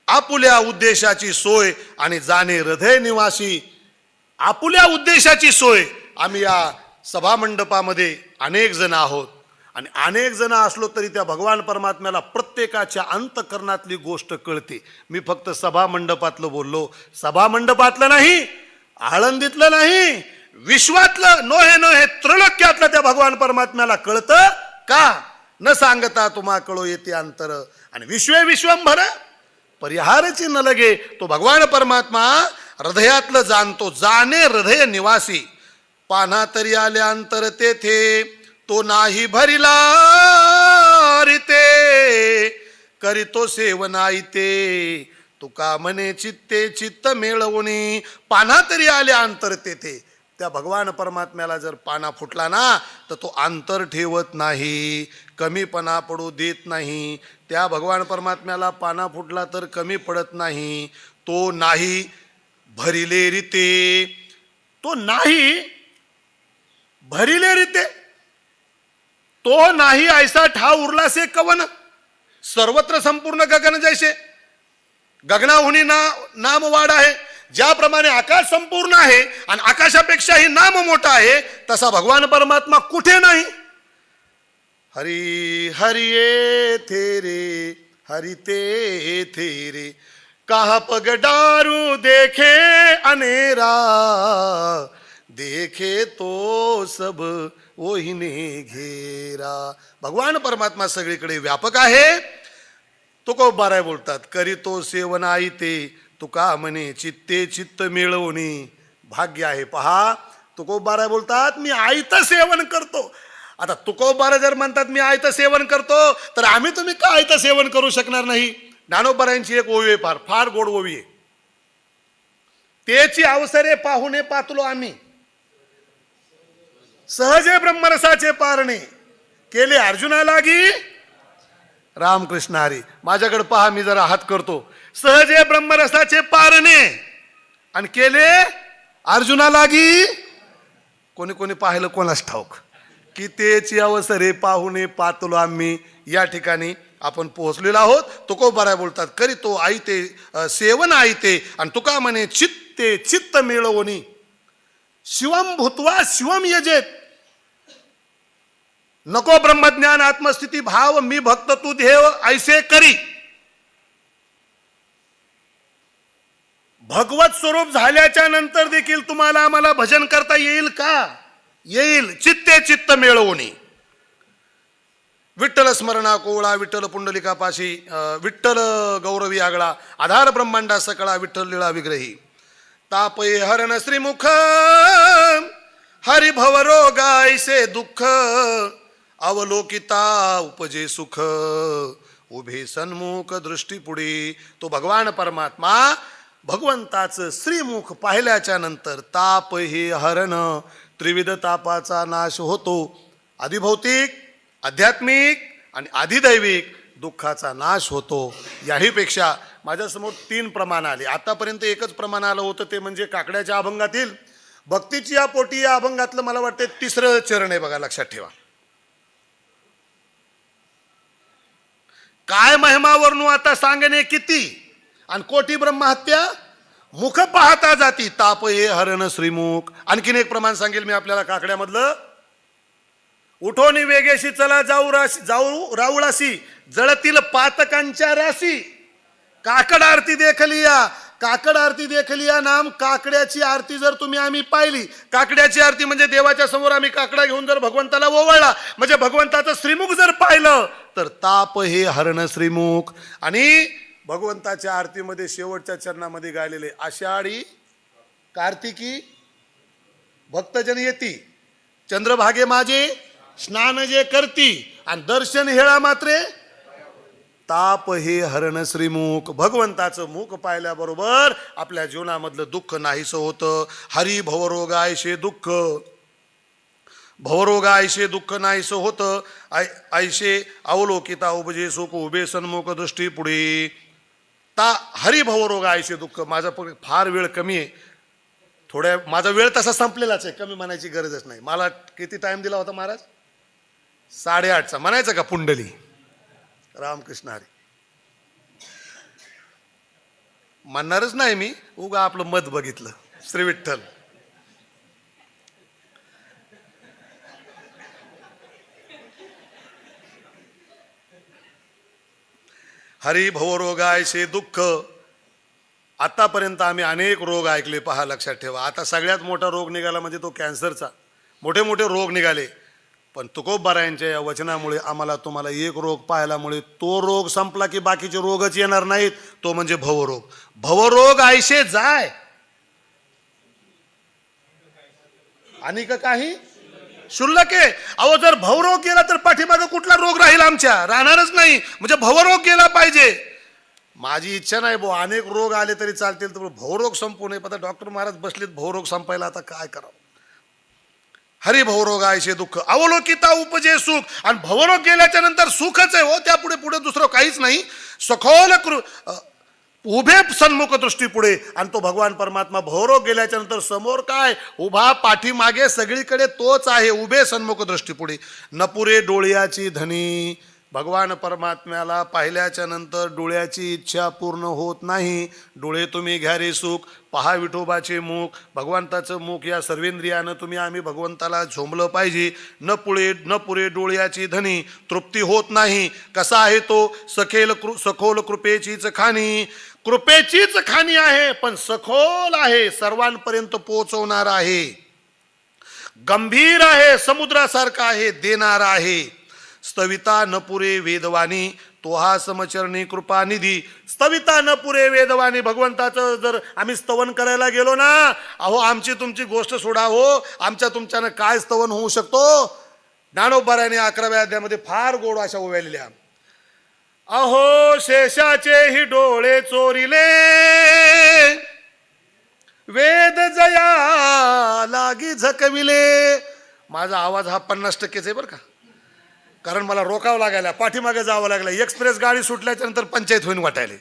आपुल्या उद्देशाची सोय आणि जाणे हृदय निवासी. आपुल्या उद्देशाची सोय. आम्ही या सभामंडपामध्ये अनेक जण आहोत आणि अनेक जण असलो तरी त्या भगवान परमात्म्याला प्रत्येकाच्या अंतकरणातली गोष्ट कळते. मी फक्त सभामंडपातलं बोललो, सभामंडपातलं नाही, आळंदीतलं नाही, विश्वातलं नोहे त्रैलोक्यातलं त्या भगवान परमात्म्याला कळतं का? न सांगता तुम्हा कळो येते अंतर आणि विश्वंभर परिहारची न लगे. तो भगवान परमात्मा हृदयातलं जाणतो, जाणे हृदय निवासी. पाना तरी आले अंतर तेथे, तो नाही भरिला रिते, करीतो सेवना इते, तुका म्हणे चित्ते चित्त मिळवणी. पाना तरी आले अंतर तेथे. त्या भगवान परमात्म्याला जर पाना फुटला ना तर तो अंतर ठेवत नाही, कमीपणा पडू देत नाही. त्या भगवान परमात्म्याला पाना फुटला तर कमी पडत नाही. तो नाही भरिले रीते, तो नाही भरिले रीते, तो नाही ऐसा ठाव उरला से कवन. सर्वत्र संपूर्ण गगन जैसे, गगनाहुनी नाम वाढ आहे. ज्याप्रमाणे आकाश संपूर्ण आहे आणि आकाशापेक्षाही नाम मोठा आहे, तसा भगवान परमात्मा कुठे नाही. हरी हरिये थेरे हरिते थेरे, कहा पगडारू देखे अनेरा, देखे तो सब वहीने घेरा. भगवान परमात्मा सगळीकडे व्यापक आहे. तुकोबाराय बोलतात, करीतो सेवना आईते, तुका म्हणे चित्ते चित्त मिळवणी. भाग्य आहे. पहा, तुकोबाराय बोलतात मी आईचं सेवन करतो. आता तुकोबारा जर म्हणतात मी आयतं सेवन करतो, तर आम्ही तुम्ही का आयतं सेवन करू शकणार नाही? ज्ञानोबारायांची एक ओवी आहे, फार गोड ओवी आहे. तेची अवसरे पाहुणे पातलो आम्ही, सहजे ब्रह्मरसाचे पारणे, केले अर्जुना लागी रामकृष्ण हरी. माझ्याकडे पहा, मी जरा हात करतो. सहजे ब्रह्मरसाचे पारणे आणि केले अर्जुना लागी. कोणी कोणी पाहिलं कोणास ठाऊक की तेची अवसरे पाहुणे पातलो आम्ही. या ठिकाणी आपण पोहोचलेलो आहोत. तुकोबाराय बोलतात, करी तो आईते सेवन आईते आणि तुका म्हणे चित्ते चित्त मिळवणी. शिवम भूत्वा शिवम यजेत, नको ब्रह्मज्ञान आत्मस्थिती भाव, मी भक्त तू देव ऐसे करी. भगवत स्वरूप झाल्याच्या नंतर देखील तुम्हाला आम्हाला भजन करता येईल का? येईल. चित्ते चित्त मिळवणी. विठ्ठल स्मरणा कोवळा, विठ्ठल पुंडलिकापाशी, विठ्ठल गौरवी आगळा, आधार ब्रह्मांडा सकळा, विठ्ठल लीळा विग्रही. तापये हरण श्रीमुख, हरिभव रोगायसे दुःख, अवलोकिता उपजे सुख, उभे सन्मुख दृष्टी पुढे. तो भगवान परमात्मा, भगवंताचं श्रीमुख पाहिल्याच्या नंतर ताप हे हरण, त्रिविध तापाचा नाश होतो. अधिभौतिक, आध्यात्मिक आणि अधिदैविक दुःखाचा नाश होतो. याहीपेक्षा माझ्यासमोर 3 प्रमाण आले. आतापर्यंत एकच प्रमाण आलं होतं, ते म्हणजे काकड्याच्या अभंगातील भक्तीची या पोटी. या अभंगातलं मला वाटते 3रं चरण आहे बघा, लक्षात ठेवा. काय महिमावरनु आता सांगणे किती, आणि कोटी ब्रह्महत्या मुख पाहता जाती, ताप हे हरण श्रीमुख. आणखीन एक प्रमाण सांगेल मी आपल्याला काकड्यामधलं. उठोनी वेगेशी चला जाऊ राऊळासी, जळतील पातकांच्या राशी, काकड आरती देखलिया, काकड आरती देखली या नाम. काकड्याची आरती जर तुम्ही आम्ही पाहिली, काकड्याची आरती म्हणजे देवाच्या समोर आम्ही काकडा घेऊन जर भगवंताला ओवाळला, म्हणजे भगवंताचं श्रीमुख जर पाहिलं तर ताप हे हरण श्रीमुख. आणि भगवंताच्या आरतीमध्ये शेवटच्या चरणामध्ये गायलेले आषाढी कार्तिकी भक्तजन येती, चंद्रभागे माझे स्नान जे करती, आणि दर्शन हेळा मात्रे ताप हे हरण श्रीमुख. भगवंताचं मुख पाहिल्याबरोबर आपल्या जीवनामधलं दुःख नाहीसं होतं. हरी भवरोगायशे दुःख, भवरोगायशे दुःख नाहीसं होतं. ऐशे अवलोकिता उपजे सुख उभे सन्मुख दृष्टी पुढे. हरी भवरोगायशे दुःख. माझा फार वेळ कमी आहे, थोड्या माझा वेळ तसा संपलेलाच आहे, कमी म्हणायची गरजच नाही. मला किती टाइम दिला होता महाराज? 8:30चा म्हणायचं का पुंडली? रामकृष्ण हरी. म्हणणारच नाही मी, उगा आपलं मत बघितलं. श्री विठ्ठल. हरी भवरोगायशे दुःख. आतापर्यंत आम्ही अनेक रोग ऐकले, पहा लक्षात ठेवा. आता सगळ्यात मोठा रोग निघाला म्हणजे तो कॅन्सरचा. मोठे मोठे रोग निघाले, पण तुकोबारायांच्या या वचनामुळे आम्हाला तुम्हाला एक रोग पाहायलामुळे तो रोग संपला की बाकीचे रोगच येणार नाहीत, तो म्हणजे भवरोग. भवरोग आयशे जाय आणि काही शुल्लक आहे. अहो जर भवरोग गेला तर पाठीमागे कुठला रोग राहील? आमच्या राहणारच नाही. म्हणजे भवरोग गेला पाहिजे. माझी इच्छा नाही भाऊ, अनेक रोग आले तरी चालतील, तर भवरोग संपू नये. आता डॉक्टर महाराज बसलेत भवरोग संपायला, आता काय करावं? हरी भवरोगायशे दुःख अवलोकिता उपजे सुख. आणि भवरोग गेल्याच्या नंतर सुखच आहे हो, त्या पुढे पुढे दुसरं काहीच नाही. सखोल उभे सन्मुख दृष्टी पुढे. आणि तो भगवान परमात्मा भवरोग गेल्याच्या नंतर समोर काय? उभा, पाठीमागे सगळीकडे तोच आहे, उभे सन्मुख दृष्टी पुढे. नपुरे डोळ्याची धनी. भगवान परमात्म्याला पाहिल्याच्या नंतर डोळ्याची इच्छा पूर्ण होत नाही. डोळे तुम्ही घ्या रे सुख, पहा विठोबाचे मुख. भगवंताचं मुख या सर्वेंद्रियानं तुम्ही आम्ही भगवंताला झोंबलं पाहिजे. न पुरे डोळ्याची धनी. तृप्ती होत नाही. कसा आहे तो? सखोल कृपेचीच खाणी. कृपेचीच खाणी आहे, पण सखोल आहे, सर्वांपर्यंत पोहोचवणार आहे, गंभीर आहे, समुद्रासारखा आहे, देणार आहे. स्तविता न पुरे वेदवाणी. तो हा समचरणी कृपानिधी. स्तविता न पुरे वेदवाणी. भगवंताचं जर आम्ही स्तवन करायला गेलो ना, अहो आमची तुमची गोष्ट सोडा हो, आमच्या तुमच्यानं काय स्तवन होऊ शकतो? ज्ञानोबाराने 11व्या अध्यायामध्ये फार गोड अशा ओव्यालेल्या. अहो शेषाचे ही डोळे चोरिले, वेद जया लागी झकविले. माझा आवाज हा 50%च आहे बरं का, कारण मला रोकावं लागायला, पाठीमागे जावं लागलं. एक्सप्रेस गाडी सुटल्याच्या नंतर पंचायत होईन वाटायले.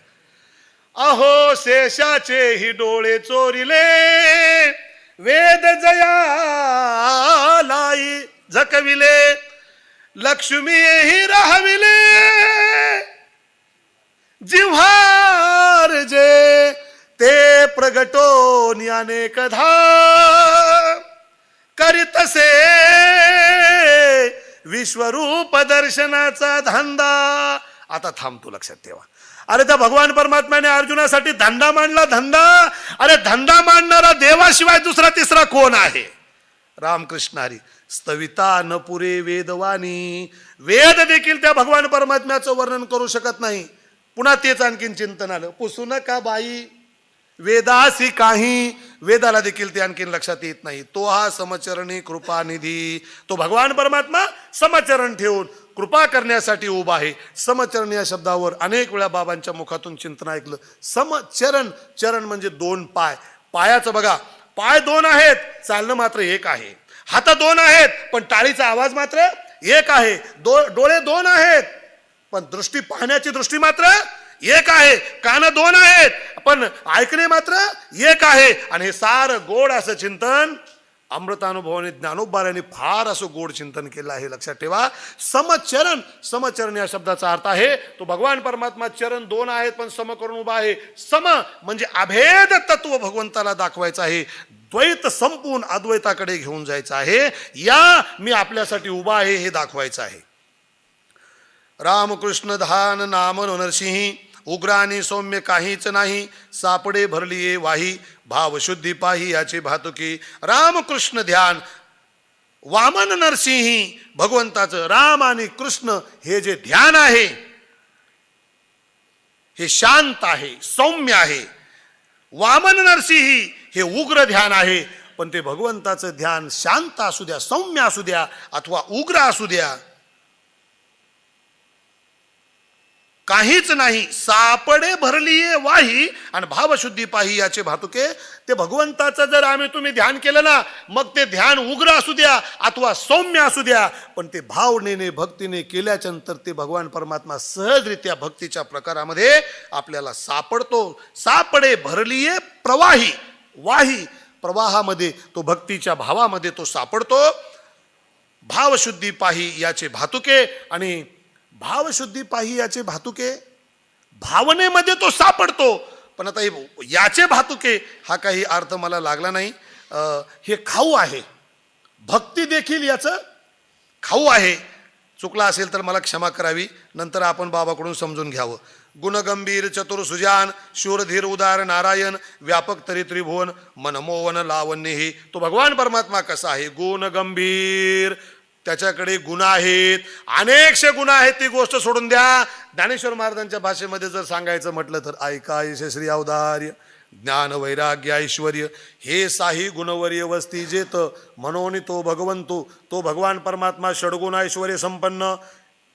अहो शेषाचे ही डोळे चोरिले, वेद जया लाई झकविले, लक्ष्मी ही राहविले, जिव्हार जे ते प्रगटोन अनेकधा करीतसे विश्वरूप दर्शनाचा धंदा. आता थांबतो, लक्षात ठेवा. अरे त्या भगवान परमात्म्याने अर्जुनासाठी धंदा मांडला. धंदा, अरे धंदा मांडणारा देवाशिवाय दुसरा तिसरा कोण आहे? रामकृष्ण हरी. स्तविता न पुरे वेदवाणी. वेद देखील त्या भगवान परमात्म्याचं वर्णन करू शकत नाही. पुन्हा तेच आणखीन चिंतन आलं. पुसू नका बाई वेदासी काही. वेदाला देखील ते आणखीन लक्षात येत नाही. तो हा समचरणी कृपानिधी. तो भगवान परमात्मा समचरण ठेवून कृपा करण्यासाठी उभा आहे. समचरण या शब्दावर अनेक वेळा बाबांच्या मुखातून चिंतन ऐकलं. समचरण, चरण म्हणजे दोन पाय. पायाचं बघा, पाय दोन आहेत, चालणं मात्र एक आहे. हात दोन आहेत, पण टाळीचा आवाज मात्र एक आहे. डोळे दोन आहेत, पण दृष्टी, पाहण्याची दृष्टी मात्र एक आहे. कान दोन आहेत, पण ऐकणे मात्र एक आहे. आणि हे सारं गोड असं चिंतन अमृतानुभवाने ज्ञानोबाराने फार असं गोड चिंतन केलं आहे. लक्षात ठेवा. समचरण, समचरण या शब्दाचा अर्थ आहे तो भगवान परमात्मा चरण दोन आहेत पण सम करून उभा आहे. सम म्हणजे अभेद तत्व भगवंताला दाखवायचं आहे. द्वैत संपून अद्वैताकडे घेऊन जायचं आहे. या मी आपल्यासाठी उभा आहे हे दाखवायचं आहे. रामकृष्ण धान नाम नरसिंही उग्र आणि सौम्य काहीच नाही, सापडे भरलीये वाही, भावशुद्धी पाही याची भातुकी. रामकृष्ण ध्यान, वामन नरसिंही भगवंताचं राम आणि कृष्ण हे जे ध्यान आहे हे शांत आहे, सौम्य आहे. वामन नरसिंही हे उग्र ध्यान आहे, पण ते भगवंताचं ध्यान शांत असू द्या, सौम्य असू द्या अथवा उग्र असू द्या, काहीच नाही, सापडे भरलीये वाही आणि भावशुद्धी पाही याचे भातुके. ते भगवंताचं जर आम्ही तुम्ही ध्यान केलं ना, मग ते ध्यान उग्र असू द्या अथवा सौम्य असू द्या, पण ते भावनेने भक्तीने केल्याच्या नंतर ते भगवान परमात्मा सहजरित्या भक्तीच्या प्रकारामध्ये आपल्याला सापडतो. सापडे भरलीये प्रवाही, वाही प्रवाहामध्ये तो भक्तीच्या भावामध्ये तो सापडतो. भावशुद्धी पाही याचे भातुके, आणि भावशुद्धी पाही याचे भातुके, भावनेमध्ये तो सापडतो. पण आता याचे भातुके हा काही अर्थ मला लागला नाही. हे खाऊ आहे, भक्ती देखील याचं खाऊ आहे. चुकला असेल तर मला क्षमा करावी, नंतर आपण बाबाकडून समजून घ्यावं. गुणगंभीर चतुर सुजान, शूरधीर उदार नारायण, व्यापक तरी त्रिभुवन, मनमोहन लावण्य. हे तो भगवान परमात्मा कसा आहे? गुणगंभीर, त्याच्याकडे गुण आहेत, अनेकशे गुण आहेत. ती गोष्ट सोडून द्या. ज्ञानेश्वर महाराजांच्या भाषेमध्ये जर सांगायचं म्हटलं तर ऐका ऐसे श्री औदार्य, ज्ञान वैराग्य ऐश्वर्य हे साही गुणवर्य वस्ती जेत, म्हणून तो भगवंतो, तो भगवान परमात्मा षडगुण ऐश्वर्य संपन्न,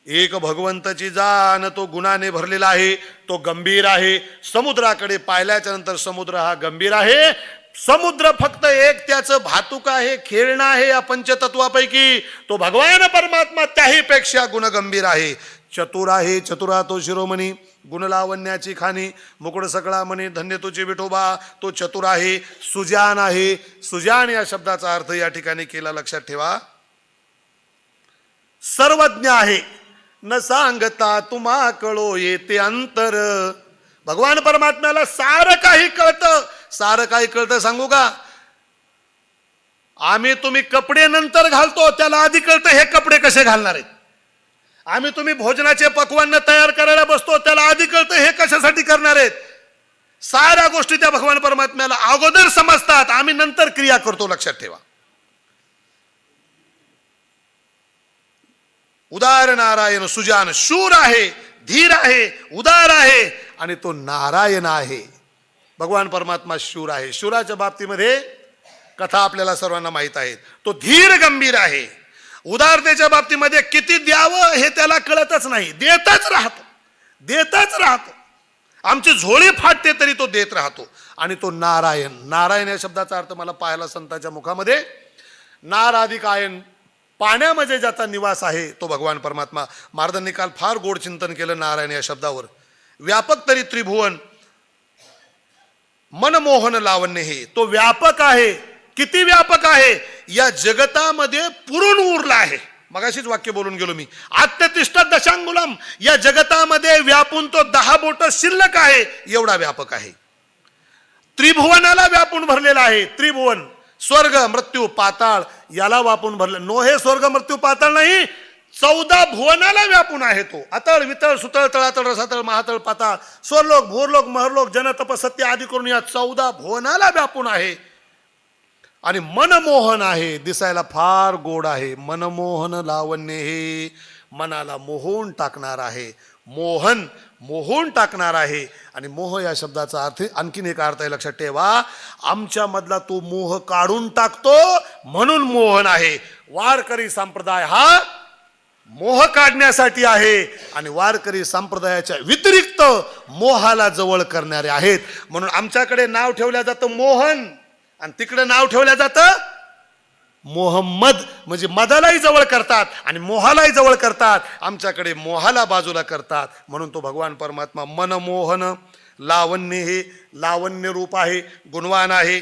एक भगवंताची जाण तो गुणाने भरलेला आहे. तो गंभीर आहे. समुद्राकडे पाहिल्याच्या नंतर समुद्र हा गंभीर आहे. समुद्र फक्त एक त्याचं भातुक आहे, खेळणं आहे या पंचतत्वापैकी. तो भगवान परमात्मा त्याही पेक्षा गुणगंभीर आहे. चतुर आहे, चतुरा तो शिरोमणी, गुणलावण्याची खाणी, मुकुड सकळा म्हणे धन्य तुझे विठोबा. तो चतुर आहे. सुजान आहे. सुजान या शब्दाचा अर्थ या ठिकाणी केला, लक्षात ठेवा. सर्वज्ञ आहे. न सांगता तुम्हा कळो येते अंतर. भगवान परमात्म्याला सारं काही कळतं. सारं काही कळतं सांगू का? आम्ही तुम्ही कपडे नंतर घालतो, त्याला आधी कळतं हे कपडे कसे घालणार आहेत. आम्ही तुम्ही भोजनाचे पक्वान्न तयार करायला बसतो, त्याला आधी कळतं हे कशासाठी करणार आहेत. साऱ्या गोष्टी त्या भगवान परमात्म्याला अगोदर समजतात, आम्ही नंतर क्रिया करतो, लक्षात ठेवा. उदार नारायण सुजान, शूर आहे, धीर आहे, उदार आहे, आणि तो नारायण आहे. भगवान परमात्मा शूर आहे. शूराच्या बाबतीमध्ये कथा आपल्याला सर्वांना माहीत आहे. तो धीर गंभीर आहे. उदारतेच्या बाबतीमध्ये किती द्यावं हे त्याला कळतच नाही, देतच राहतो, देतच राहतो. आमची झोळी फाटते तरी तो देत राहतो. आणि तो नारायण, नारायण या शब्दाचा अर्थ मला पाहायला संतांच्या मुखामध्ये, नार अधिक आयन, पाण्यामध्ये ज्याचा निवास आहे तो भगवान परमात्मा. महाराजांनी काल फार गोड चिंतन केलं नारायण या शब्दावर. व्यापक तरी त्रिभुवन, मनमोहन लावण्य. हे तो व्यापक आहे. किती व्यापक आहे? या जगतामध्ये पुरून उरला आहे. मगाशीच वाक्य बोलून गेलो मी. आत्यतिष्ठ दशांगुलम, या जगतामध्ये व्यापून तो 10 बोट शिल्लक आहे, एवढा व्यापक आहे. त्रिभुवनाला व्यापून भरलेला आहे. त्रिभुवन, स्वर्ग मृत्यू पाताळ याला व्यापून भरलं. नो हे स्वर्ग मृत्यू पाताळ नाही, 14 भुवनाला व्यापून आहे तो. अतळ वितळ सुतळ तळातळ रसातळ महातळ पाताळ, स्वरलोक भोरलोक महरलोक जन तप सत्य आदी करून या 14 भुवनाला व्यापून आहे. आणि मनमोहन आहे, दिसायला फार गोड आहे. मनमोहन लावण्य, हे मनाला मोहून टाकणार आहे. मोहन, मोहून टाकणार आहे. आणि मोह या शब्दाचा अर्थ आणखीन एक अर्थ आहे, लक्षात ठेवा. आमच्या मधला तो मोह काढून टाकतो म्हणून मोहन आहे. वारकरी संप्रदाय हा मोह काढण्यासाठी आहे, आणि वारकरी संप्रदायाच्या व्यतिरिक्त मोहाला जवळ करणारे आहेत. म्हणून आमच्याकडे नाव ठेवलं जातं मोहन, आणि तिकडे नाव ठेवलं जातं मोहम्मद. म्हणजे मदालाही जवळ करतात आणि मोहालाही जवळ करतात. आमच्याकडे मोहाला बाजूला करतात. म्हणून तो भगवान परमात्मा मनमोहन लावण्य, हे लावण्य रूप आहे, गुणवान आहे,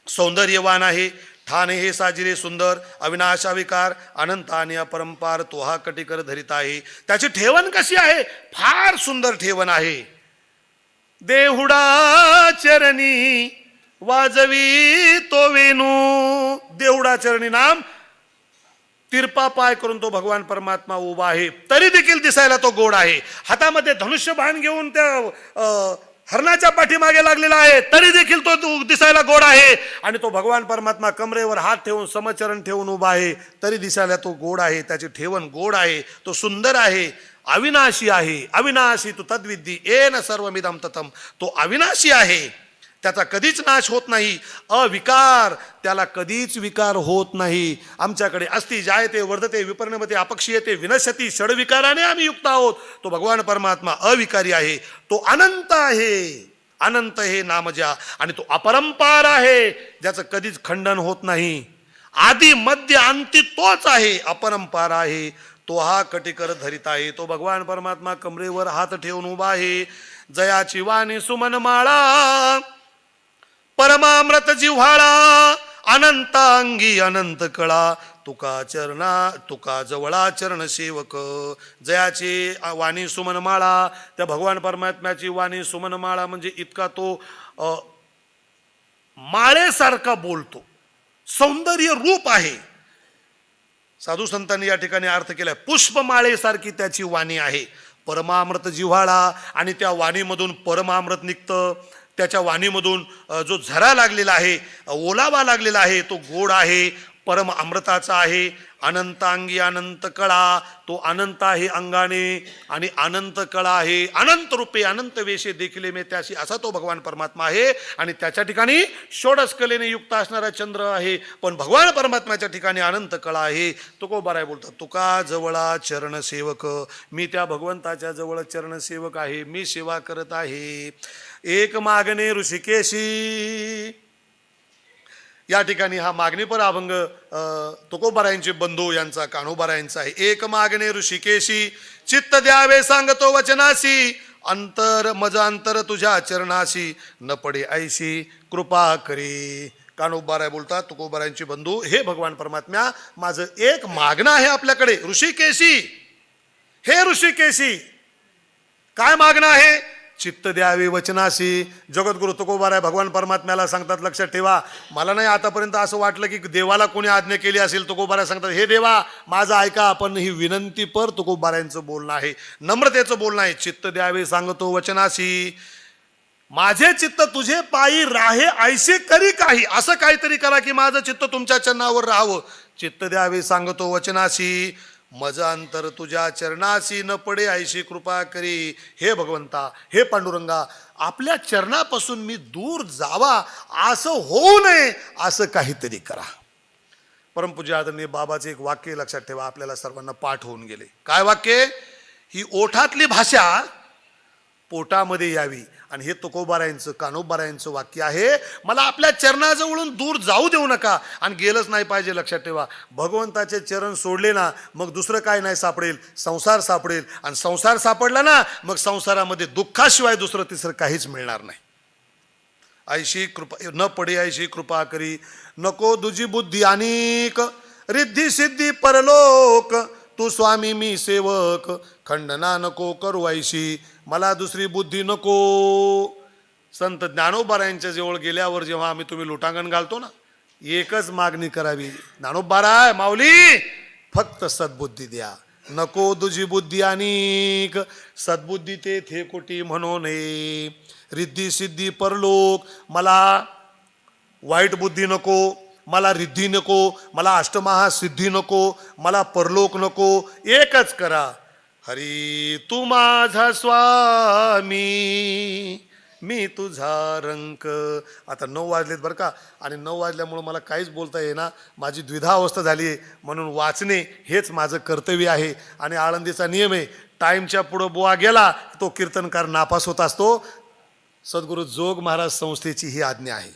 सौंदर्यवान आहे. ठाणे हे साजिरे सुंदर, अविनाशाविकार, अनंत आणि अपरंपार, तो हा कटिकर धरित आहे. त्याची ठेवण कशी आहे? फार सुंदर ठेवण आहे. देहुडा चरणी वाजवी तो वेणू. देहुडा चरणी नाम तिरपा पाय करून तो भगवान परमात्मा उभा आहे, तरी देखील दिसायला तो गोड आहे. हातामध्ये धनुष्यबाण घेऊन त्या हरणाच्या पाठीमागे लागलेला आहे, तरी देखील तो दिसायला गोड आहे. आणि तो भगवान परमात्मा कमरेवर हात ठेवून समचरण ठेवून उभा आहे, तरी दिसायला तो गोड आहे. त्याची ठेवण गोड आहे, तो सुंदर आहे, अविनाशी आहे. अविनाशी तू तद्विद्धी येन सर्वमिदं ततम. तो अविनाशी आहे, त्याचा कधीच नाश होत नाही. अविकार, त्याला कधीच विकार होत नाही. आमच्याकडे अस्ति जायते वर्धते विपर्णमते अपक्षीयते विनश्यती षडविकाराने आम्ही युक्त आहोत. तो भगवान परमात्मा अविकारी आहे, तो अनंत आहे. अनंत हे नाम ज्या, आणि तो अपरंपार आहे, ज्याचं कधीच खंडन होत नाही. आदि मध्य अंती तोच आहे, अपरंपार आहे. तो हा कटिकर धरित आहे. तो भगवान परमात्मा कमरेवर हात ठेवून उभा आहे. जयाची वाणी सुमन माळा, परमामृत जिव्हाळा, अनंत अंगी अनंत कळा, तुका जवळा चरण सेवक. जयाची वाणी सुमनमाळा, त्या भगवान परमात्म्याची वाणी सुमनमाळा म्हणजे इतका तो माळेसारखा बोलतो, सौंदर्य रूप आहे. साधू संतांनी या ठिकाणी अर्थ केलाय, पुष्पमाळेसारखी त्याची वाणी आहे. परमामृत जिव्हाळा, आणि त्या वाणीमधून परमामृत निघतं. त्याच्या वाणीमधून जो झरा लागलेला आहे, ओलावा लागलेला आहे, तो गोड आहे, परम अमृताचा आहे. अनंत अंगी अनंत कळा, तो अनंत आहे अंगाने आणि अनंत कळा आहे. अनंत रूपे अनंत वेशे देखिले मे त्याशी, असा तो भगवान परमात्मा आहे. आणि त्याच्या ठिकाणी षोडश कलेने युक्त असणारा चंद्र आहे, पण भगवान परमात्म्याच्या ठिकाणी अनंत कळा आहे. तुकोबाराय बोलतात, तुका जवळा चरण सेवक. मी त्या भगवंताच्या जवळ चरण सेवक आहे, मी सेवा करत आहे. एक मागणे ऋषिकेशी, या ठिकाणी हा मागणीपर अभंग तुकोबारायांचे बंधू यांचा, कान्होबारायांचा आहे. एक मागणे ऋषिकेशी, चित्त द्यावे सांगतो वचनासी, अंतर मज अंतर तुझ्या चरणाशी, न पडे ऐशी कृपा करी. कान्होबाराय बोलतात, तुकोबारायांचे बंधू, हे भगवान परमात्म्या, माझं एक मागणं आहे आपल्याकडे. ऋषिकेशी, हे ऋषिकेशी, काय मागणं आहे? चित्त द्यावे वचनाशी. जगद्गुरु तुकोबाराय भगवान परमात्म्याला सांगतात, लक्षात ठेवा, मला नाही आतापर्यंत असं वाटलं की देवाला कोणी आज्ञा केली असेल. तुकोबाराय सांगतात, हे देवा माझं ऐका. पण ही विनंती पर तुकोबारायांचं बोलणं आहे, नम्रतेचं बोलणं आहे. चित्त द्यावे सांगतो वचनाशी, माझे चित्त तुझे पायी राहे ऐसे करी काही. असं काहीतरी करा की माझं चित्त तुमच्या चरणावर राहावं. चित्त द्यावे सांगतो वचनाशी, मज अंतर तुझ्या चरणाशी, न पडे ऐशी कृपा करी. हे भगवंता, हे पांडुरंगा, आपल्या चरणापासून मी दूर जावा असं होऊ नये, असं काहीतरी करा. परमपूज्य आदरणीय बाबाचे एक वाक्य लक्षात ठेवा, आपल्याला सर्वांना पाठ होऊन गेले. काय वाक्य? ही ओठातली भाषा पोटामध्ये यावी. आणि हे तुकोबारायांचं, कान्होबारायांचं वाक्य आहे, मला आपल्या चरणाजवळून दूर जाऊ देऊ नका. आणि गेलंच नाही पाहिजे. लक्षात ठेवा, भगवंताचे चरण सोडले ना, मग दुसरं काय नाही सापडेल, संसार सापडेल. आणि संसार सापडला ना, मग संसारामध्ये दुःखाशिवाय दुसरं तिसरं काहीच मिळणार नाही. ऐशी कृपा, न पडे ऐशी कृपा करी, नको दुजी बुद्धी अनेक, रिद्धी सिद्धी परलोक, तू स्वामी मी सेवक, खंडना नको करू ऐशी, मला दुसरी बुद्धी नको. संत ज्ञानोबारायांच्या जवळ गेल्यावर जेव्हा तुम्ही लोटांगण घालतो ना, एकच मागणी करावी, ज्ञानोबाराय माऊली फक्त सद्बुद्धी द्या, नको दुजी बुद्धी अनेक, सद्बुद्धी ते कोटी म्हणू नये. रिद्धी सिद्धी परलोक, मला वाईट बुद्धी नको, मला रिद्धी नको, मला अष्टमहासिद्धी नको, मला परलोक नको. एकच करा, हरी तू माझा स्वामी, मी तुझा रंक. आता 9 वाजलेत बरं का, आणि 9 वाजल्यामुळं मला काहीच बोलता येईना, माझी द्विधा अवस्था झाली आहे. म्हणून वाचणे हेच माझं कर्तव्य आहे. आणि आळंदीचा नियम आहे, टाईमच्या पुढं बुवा गेला तो कीर्तनकार नापास होत असतो. सद्गुरू जोग महाराज संस्थेची ही आज्ञा आहे.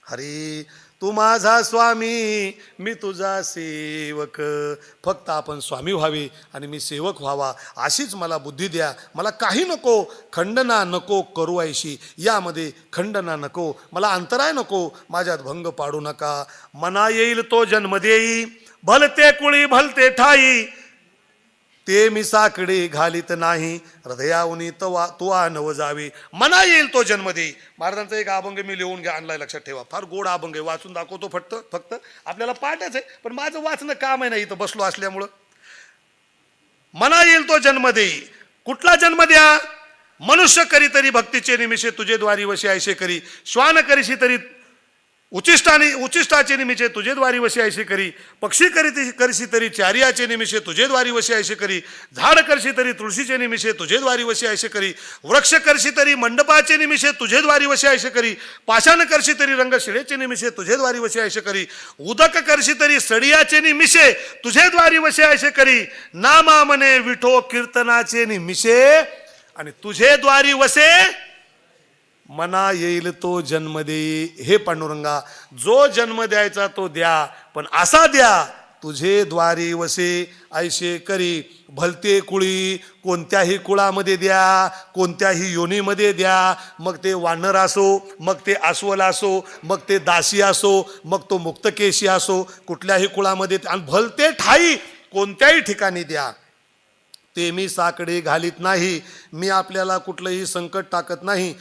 हरी तू माझा स्वामी, मी तुझा सेवक. फक्त आपण स्वामी व्हावे आणि मी सेवक व्हावा, अशीच मला बुद्धी द्या. मला काही नको, खंडना नको करू ऐशी, यामध्ये खंडना नको, मला अंतराय नको, माझ्यात भंग पाडू नका. मना येईल तो जन्म देई, भलते कुळी भलते ठाई, ते मी साकडे घालीत नाही, हृदयाहुनी तुवा नव जावे. मना येईल तो जन्म देई. महाराजांचा एक अभंग मी लिहून आणलाय, लक्षात ठेवा. फार गोड अभंग आहे, वाचून दाखवतो फक्त आपल्याला पाठच आहे, पण माझं वाचणं काम आहे ना इथं बसलो असल्यामुळं. मना येईल तो जन्म देई. कुठला जन्म द्या? मनुष्य करी तरी भक्तीचे निमिषे तुझे द्वारी वशी ऐसे करी. श्वान करीशी तरी उचिष्टाचे निमिषे तुझे द्वारी वशी ऐसे करी. पक्षी करशी तरी चारियाचे निमिषे तुझे द्वारी वशी ऐसे करी. झाड करशी तरी तुळशीचे निमिषे तुझे द्वारी वशी ऐसे करी. वृक्ष करशी तरी मंडपाचे निमिषे तुझे द्वारी वशी ऐसे करी. पाषाण करशी तरी रंगशिळेचे निमिषे तुझे द्वारी वशी ऐसे करी. उदक करशी तरी सडियाचे निमिषे तुझे द्वारी वशी ऐसे करी. नामा मने विठो कीर्तनाचे निमिषे आणि तुझे द्वारी वसे मना येईल तो जन्म देई. हे पांडुरंगा, जो जन्म द्यायचा तो द्या, पण असा द्या तुझे द्वारी वसे ऐसे करी. भलते कुळी कोणत्याही कुळामध्ये द्या, कोणत्याही योनीमध्ये द्या. मग ते वानर असो, मग ते अस्वल असो, मग ते दासी असो, मग तो मुक्तकेशी असो, कुठल्याही कुळामध्ये आणि भलते ठाई कोणत्याही ठिकाणी द्या. ते मी साकडे घालीत नाही, मी आपल्याला कुठलंही संकट टाकत नाही.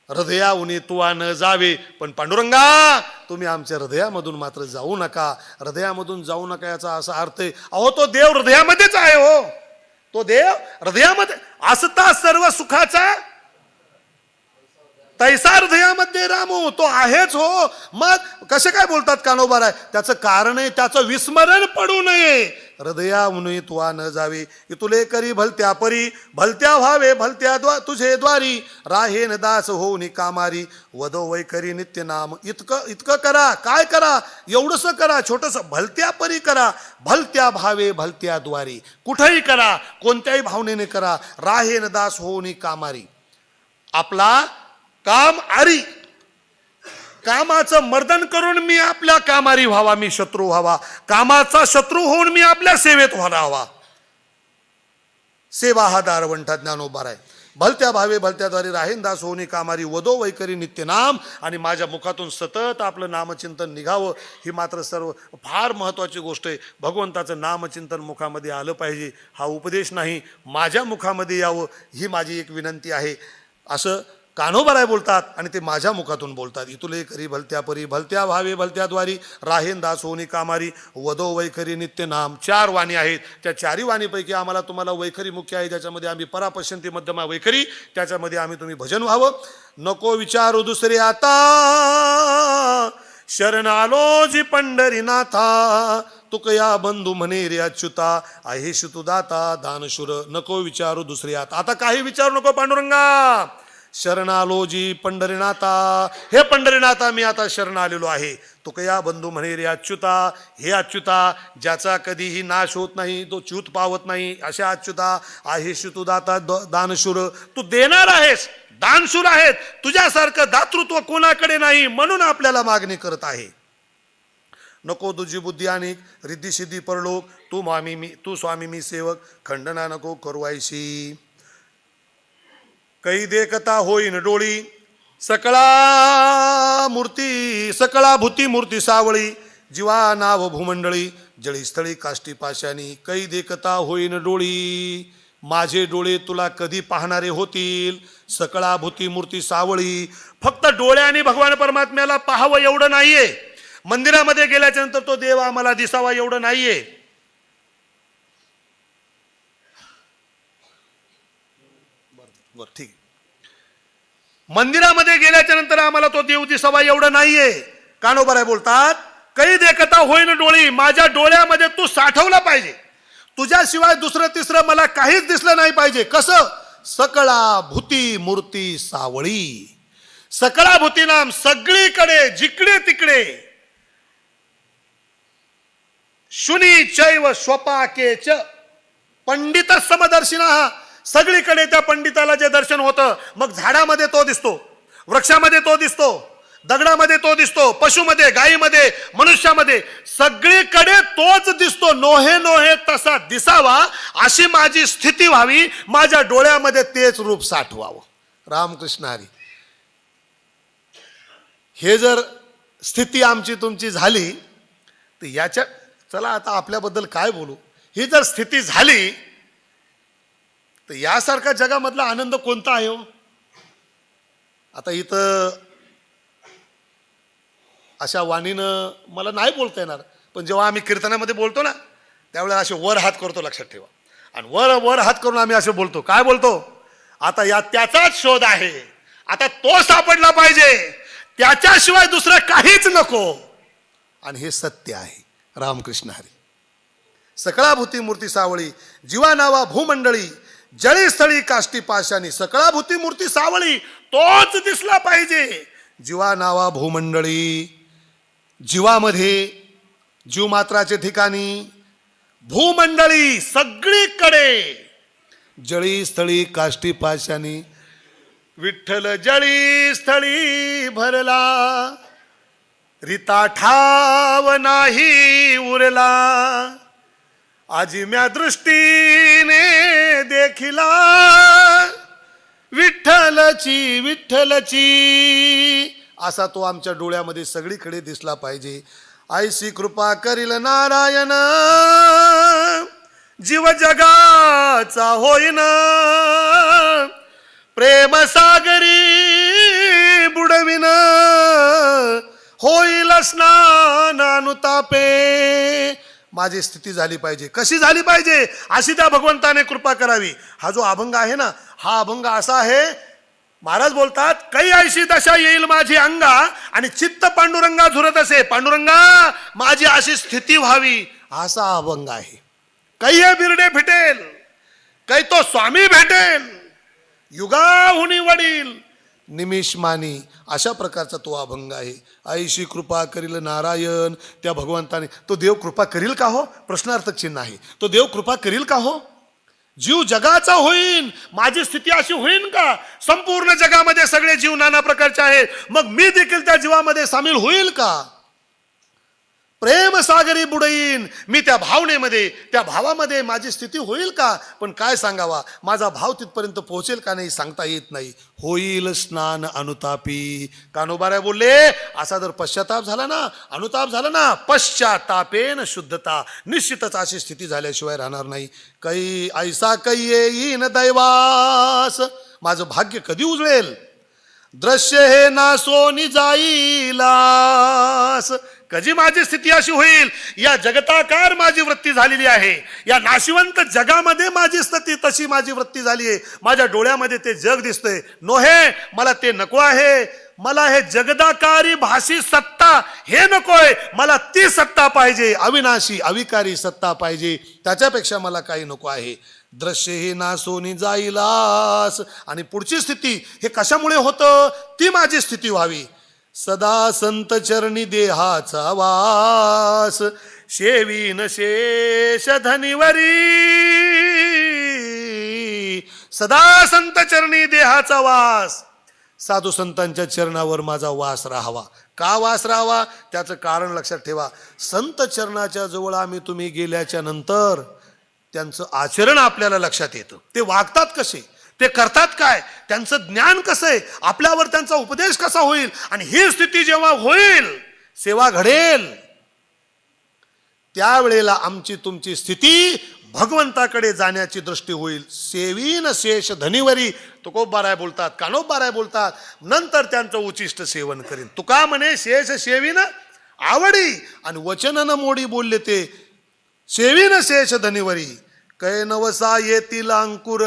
हृदयाहुनी तुवा न जावे. पण पांडुरंगा, तुम्ही आमच्या हृदयामधून मात्र जाऊ नका. हृदयामधून जाऊ नका याचा असा अर्थ आहे, अहो तो देव हृदयामध्येच आहे. हो, तो देव हृदयामध्ये असता सर्व सुखाचा तैसा हृदयामध्ये रामू. तो आहेच. हो, मग कसे काय बोलतात कानोबार आहे? त्याचं कारण आहे, त्याचं विस्मरण पडू नये. हृदयाहुनी तुवा न जावे. इतुले करी भलत्या परी, भलत्या व्हावे भलत्या तुझे द्वारी. राहेन दास होऊनी कामारी, वदो वैखरी नित्य नाम. इतकं करा. काय करा? एवढंसं करा, छोटंसं. भलत्या परी करा, भलत्या भावे भलत्या द्वारी. कुठेही करा, कोणत्याही भावनेने करा. राहेन दास होऊनी कामारी. आपला काम आरी, कामाचं मर्दन करून मी आपल्या कामारी व्हावा, मी शत्रू व्हावा. कामाचा शत्रू होऊन मी आपल्या सेवेत व्हावा. सेवा हा दारवंठा ज्ञानोबार आहे. भलत्या भावे भलत्याद्वारे राहीन दास होणी कामारी, वदो वैकरी नित्य नाम. आणि माझ्या मुखातून सतत आपलं नामचिंतन निघावं, ही मात्र सर्व फार महत्त्वाची गोष्ट आहे. भगवंताचं नामचिंतन मुखामध्ये आलं पाहिजे. हा उपदेश नाही, माझ्या मुखामध्ये यावं ही माझी एक विनंती आहे. असं कान्होबाराय बोलतात आणि ते माझ्या मुखातून बोलतात. इतुले करी भलत्या परी, भलत्या भावे भलत्या द्वारी. राहेन दास होनी कामारी, वदो वैखरी नित्य नाम. 4 वाणी आहेत. त्या 4ही वाणीपैकी आम्हाला तुम्हाला वैखरी मुख्य आहे, ज्याच्यामध्ये आम्ही परापश्यंती मध्यमा वैखरी, त्याच्यामध्ये आम्ही तुम्ही भजन व्हावं. नको विचारू दुसरे आता, शरण आलो जी पंढरीनाथा. तुकया बंधू म्हणे रे अच्युता, आहे दाता दानशूर. नको विचारू दुसरे आता. आता काही विचारू नको पांडुरंगा. शरण आलो जी पंढरीनाथा. हे पंढरीनाथा, मी आता शरण आलेलो आहे. तुकया बंधू म्हणे रे अच्युता. हे अच्युता, ज्याचा कधीही नाश होत नाही, तो च्युत पावत नाही, अशा अच्युता. आहे दाता दानशूर. तू देणार आहेस, दानशूर आहेत. तुझ्यासारखं दातृत्व कोणाकडे नाही, म्हणून आपल्याला मागणी करत आहे. नको तुझी बुद्धी आणि रिद्धी सिद्धी परलोक. तू स्वामी मी सेवक, खंडना नको करवायशी. कै देखता होईन डोळी, सकळा भूती मूर्ती सावळी. जीवा नाव भूमंडळी, जळी स्थळी काष्टी पाशानी. कै देखता होईन डोळी, माझे डोळे तुला कधी पाहणारे होतील. सकळा भूती मूर्ती सावळी. फक्त डोळ्याने भगवान परमात्म्याला पाहावं एवढं नाहीये. मंदिरामध्ये गेल्याच्या नंतर तो देव आम्हाला दिसावा एवढं नाहीये. बर, ठीक. मंदिरामध्ये गेल्याच्या नंतर आम्हाला तो देव दिसावा एवढं नाहीये. कान्होबाराय बोलतात, कै देखता होईन डोळी, माझ्या डोळ्यामध्ये तू साठवला पाहिजे. तुझ्याशिवाय दुसरं तिसरं मला काहीच दिसलं नाही पाहिजे. कसं? सकळा भूती मूर्ती सावळी. सकळा भूती नाम, सगळीकडे जिकडे तिकडे. शुनी चैव स्वपाकेच पंडित समदर्शिना. सगळीकडे त्या पंडिताला जे दर्शन होतं, मग झाडामध्ये तो दिसतो, वृक्षामध्ये तो दिसतो, दगडामध्ये तो दिसतो, पशुमध्ये, गायीमध्ये, मनुष्यामध्ये, सगळीकडे तोच दिसतो. नोहे नोहे तसा दिसावा, अशी माझी स्थिती व्हावी. माझ्या डोळ्यामध्ये तेच रूप साठवावं. रामकृष्ण हरी. हे जर स्थिती आमची तुमची झाली तर याच्या, चला आता आपल्याबद्दल काय बोलू, ही जर स्थिती झाली तर यासारखा जगामधला आनंद कोणता आहे हो? आता इथं अशा वाणीनं मला नाही बोलता येणार, पण जेव्हा आम्ही कीर्तनामध्ये बोलतो ना त्यावेळेला असे वर हात करतो, लक्षात ठेवा. आणि वर वर हात करून आम्ही असे बोलतो, काय बोलतो? आता या त्याचाच शोध आहे, आता तो सापडला पाहिजे, त्याच्याशिवाय दुसरं काहीच नको. आणि हे सत्य आहे. रामकृष्ण हरी. सकळाभूती मूर्ती सावळी जीवा नावा भूमंडळी, जळी स्थळी काष्टी पाशानी. सकळाभूती मूर्ती सावळी तोच दिसला पाहिजे. जीवा नावा भूमंडळी, जीवामध्ये जीवमात्राचे ठिकाणी, भूमंडळी सगळीकडे, जळी स्थळी काष्टी पाशानी. विठ्ठल जळी स्थळी भरला, रीता ठाव नाही उरला. आजिम्या दृष्टीने देखिला, विठ्ठलची विठ्ठलची. असा तो आमच्या डोळ्यामध्ये सगळीकडे दिसला पाहिजे. ऐशी कृपा करील नारायण, जीव जगाचा होईन. प्रेम सागरी बुडविन, होईल स्नान अनुतापे. माझी स्थिती झाली पाहिजे. कशी झाली पाहिजे? अशी त्या भगवंताने कृपा करावी. हा जो अभंग आहे ना, हा अभंग असा आहे, महाराज बोलतात, कै ऐशी दशा येईल माझी अंगा, आणि चित्त पांडुरंगा झुरत असे. पांडुरंगा माझी अशी स्थिती व्हावी, असा अभंग आहे. कै हे बिरडे फिटेल, कै तो स्वामी भेटेल, युगाहुनी वडील निमिषमानी. अशा प्रकारचा तो अभंग आहे. ऐशी कृपा करील नारायण. त्या भगवंताने, तो देव कृपा करील का हो? प्रश्नार्थक चिन्ह आहे. तो देव कृपा करील का हो? जीव जगाचा होईन, माझी स्थिती अशी होईन का? संपूर्ण जगामध्ये सगळे जीव नाना प्रकारचे आहेत, मग मी देखील त्या जीवामध्ये सामील होईल का? प्रेम सागरी बुडईन, मी त्या भावनेमध्ये, त्या भावामध्ये माझी स्थिती होईल का? पण काय सांगावा, माझा भाव तिथपर्यंत पोहोचेल का नाही सांगता येत नाही. होईल स्नान अनुतापी. कानोबाराय बोलले, असा जर पश्चाताप झाला ना, अनुताप झाला ना, पश्चातापेन शुद्धता, निश्चितच अशी स्थिती झाल्याशिवाय राहणार नाही. कै ऐसा कै येईन दैवास, माझं भाग्य कधी उजळेल? दृश्य हे नासोनी जाईलास, कधी माझी स्थिती अशी होईल? या जगताकार माझी वृत्ती झालेली आहे, या नाशिवंत जगामध्ये माझी स्थिती तशी माझी वृत्ती झाली आहे. माझ्या डोळ्यामध्ये ते जग दिसतंय. नोहे, मला ते नको आहे. मला हे जगदाकारी भासी सत्ता हे नकोय, मला ती सत्ता पाहिजे, अविनाशी अविकारी सत्ता पाहिजे. त्याच्यापेक्षा मला काही नको आहे. दृश्य हे नासोनी जाईलास. आणि पुढची स्थिती हे कशामुळे होतं? ती माझी स्थिती व्हावी. सदा संत चरणी देहाचा वास, शेवीन शेष धनिवरी. सदा संत चरणी देहाचा वास, साधू संतांच्या चरणावर माझा वास राहावा. का वास राहावा? त्याचं कारण लक्षात ठेवा. संत चरणाच्या जवळ आम्ही तुम्ही गेल्याच्या नंतर त्यांचं आचरण आपल्याला लक्षात येतं. ते वागतात कसे, ते करतात काय, त्यांचं ज्ञान कसं आहे, आपल्यावर त्यांचा उपदेश कसा होईल. आणि ही स्थिती जेव्हा होईल, सेवा घडेल, त्यावेळेला आमची तुमची स्थिती भगवंताकडे जाण्याची दृष्टी होईल. सेवीन शेष धनिवरी, तुकोबाराय बोलतात, कानोबाराय बोलतात, नंतर त्यांचं उचिष्ट सेवन करीन. तुका म्हणे शेष सेवीन आवडी, आणि वचनन मोडी बोलले ते सेवीन शेष धनिवरी. कै नवसा येतील अंकुर.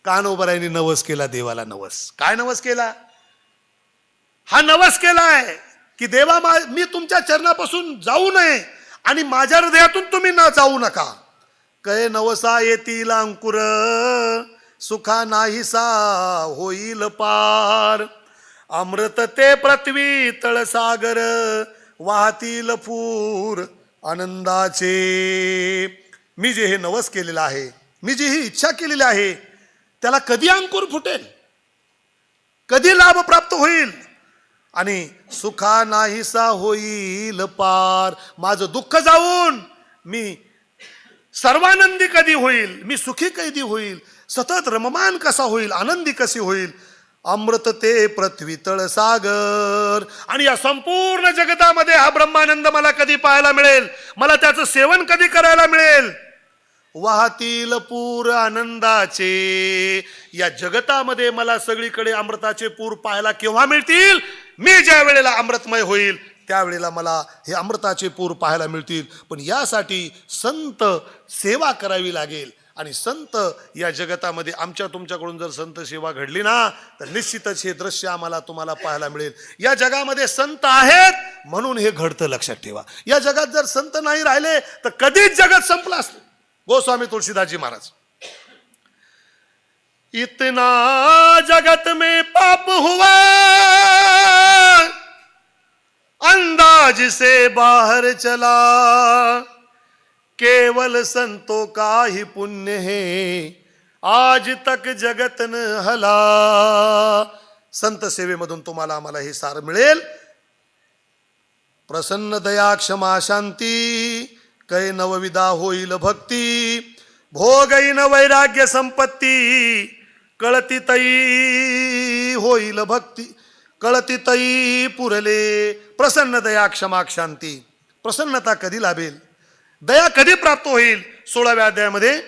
कानोबरायांनी नवस केला देवाला. नवस काय नवस केला? हा नवस केलाय की देवा, मी तुमच्या चरणापासून जाऊ नये आणि माझ्या हृदयातून तुम्ही न जाऊ नका. कै नवसा येतील अंकुर, सुखा नाहीसा होईल पार. अमृत ते पृथ्वी तळसागर, वाहतील फूर आनंदाचे. मी जे हे नवस केलेलं आहे, मी जी ही इच्छा केलेली आहे, त्याला कधी अंकुर फुटेल, कधी लाभ प्राप्त होईल? आणि सुखा नाहीसा होईल पार. माझं दुःख जाऊन मी सर्वानंदी कधी होईल, मी सुखी कधी होईल, सतत रममान कसा होईल, आनंदी कशी होईल. अमृत ते पृथ्वी तळ सागर. आणि या संपूर्ण जगतामध्ये हा ब्रह्मानंद मला कधी पाहायला मिळेल, मला त्याचं सेवन कधी करायला मिळेल? वाहतील पूर आनंदाचे. या जगतामध्ये मला सगळीकडे अमृताचे पूर पाहायला केव्हा मिळतील? मी ज्या वेळेला अमृतमय होईल त्यावेळेला मला हे अमृताचे पूर पाहायला मिळतील. पण यासाठी संत सेवा करावी लागेल. आणि संत या जगतामध्ये आमच्या तुमच्याकडून जर संत सेवा घडली ना तर निश्चितच हे दृश्य आम्हाला तुम्हाला पाहायला मिळेल. या जगामध्ये संत आहेत म्हणून हे घडतं, लक्षात ठेवा. या जगात जर संत नाही राहिले तर कधीच जगत संपलं असतं. गोस्वामी तुलसीदासजी महाराज, इतना जगत में पाप हुआ अंदाज से बाहर चला, केवल संतों का ही पुण्य है आज तक जगत न हला. संत सेवेमधून तुम्हाला आम्हाला हे सार मिळेल. प्रसन्न दया क्षमा शांती, कै नवविदा होईल भक्ती, भोगईन वैराग्य संपत्ती, कळती तई होईल भक्ती, कळती तई पुरले. प्रसन्न दया क्षमा शांती, प्रसन्नता कधी लाभेल, दया कधी प्राप्त होईल? 16व्या अध्यायामध्ये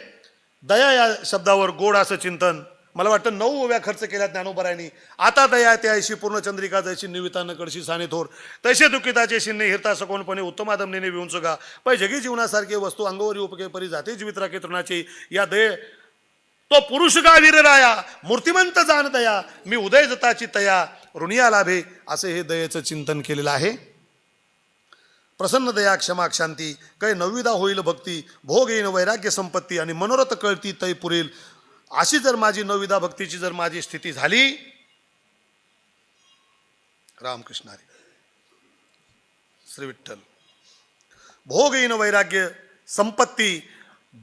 दया या शब्दावर गोड असं चिंतन मला वाटतं 9 ओव्या खर्च केल्या ज्ञानोबरायांनी. आता दया त्याशी पूर्णचंद्रिका जैशी निवितान कडशी साने थोर, तैसे दुःखिताचे शिन्ने हिरता सकोनपणे उत्तम आदमने विंचुगा, पै जगी जीवनासारखे वस्तू अंगवरी उपके परी जाते जीवित राखे तृणाचे. या दये तो पुरुष गा वीर राया, मूर्तिमंत जाण दया, मी उदय जताची तया, ऋणिया लाभे. असे हे दयेचं चिंतन केलेलं आहे. प्रसन्न दया क्षमा शांती, कै नवविदा होईल भक्ती, भोग येईन वैराग्य संपत्ती, आणि मनोरथ कळती तै पुरेल. अशी जर माझी नवविदा भक्तीची जर माझी स्थिती झाली, रामकृष्ण हरी, श्री विठ्ठल, भोग येईन वैराग्य संपत्ती,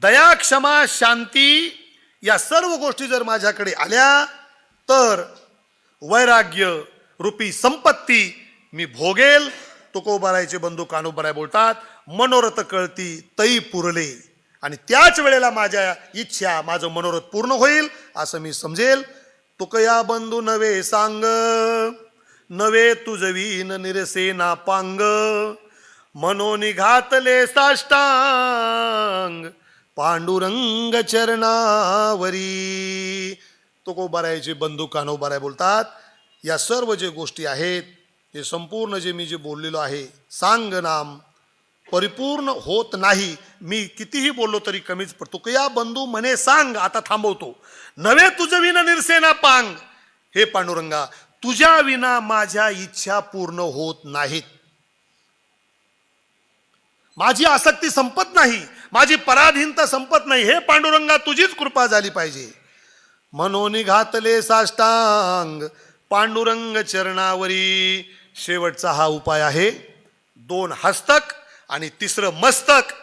दया क्षमा शांती या सर्व गोष्टी जर माझ्याकडे आल्या तर वैराग्य रूपी संपत्ती मी भोगेल. तुकोबारायचे बंधू कानोबाराय बोलतात, मनोरथ कळती तई पुरले. आणि त्याच वेळेला माझ्या इच्छा, माझं मनोरथ पूर्ण होईल असं मी समजेल. तुकया बंधू नवे सांग, नवे तुझवीन निरसे ना पांग, मनोनी घातले साष्टांग, पांडुरंग चरणावरी. तुकोबारायचे बंधू कानोबाराय बोलतात, या सर्व जे गोष्टी आहेत हे संपूर्ण जे मी जे बोललेलो आहे, सांग नाम परिपूर्ण होत नाही. मी कितीही बोललो तरी कमीच पडतो. तुकया बंधू म्हणे सांग, आता थांबवतो. नवे तुझं विना निरसेना पांग, हे पांडुरंगा तुझ्या विना माझ्या इच्छा पूर्ण होत नाहीत. माझी आसक्ती संपत नाही, माझी पराधीनता संपत नाही. हे पांडुरंगा तुझीच कृपा झाली पाहिजे. मनोनी घातले साष्टांग, पांडुरंग चरणावरी. शेवटचा हा उपाय आहे. 2 हस्तक आणि 3रं मस्तक.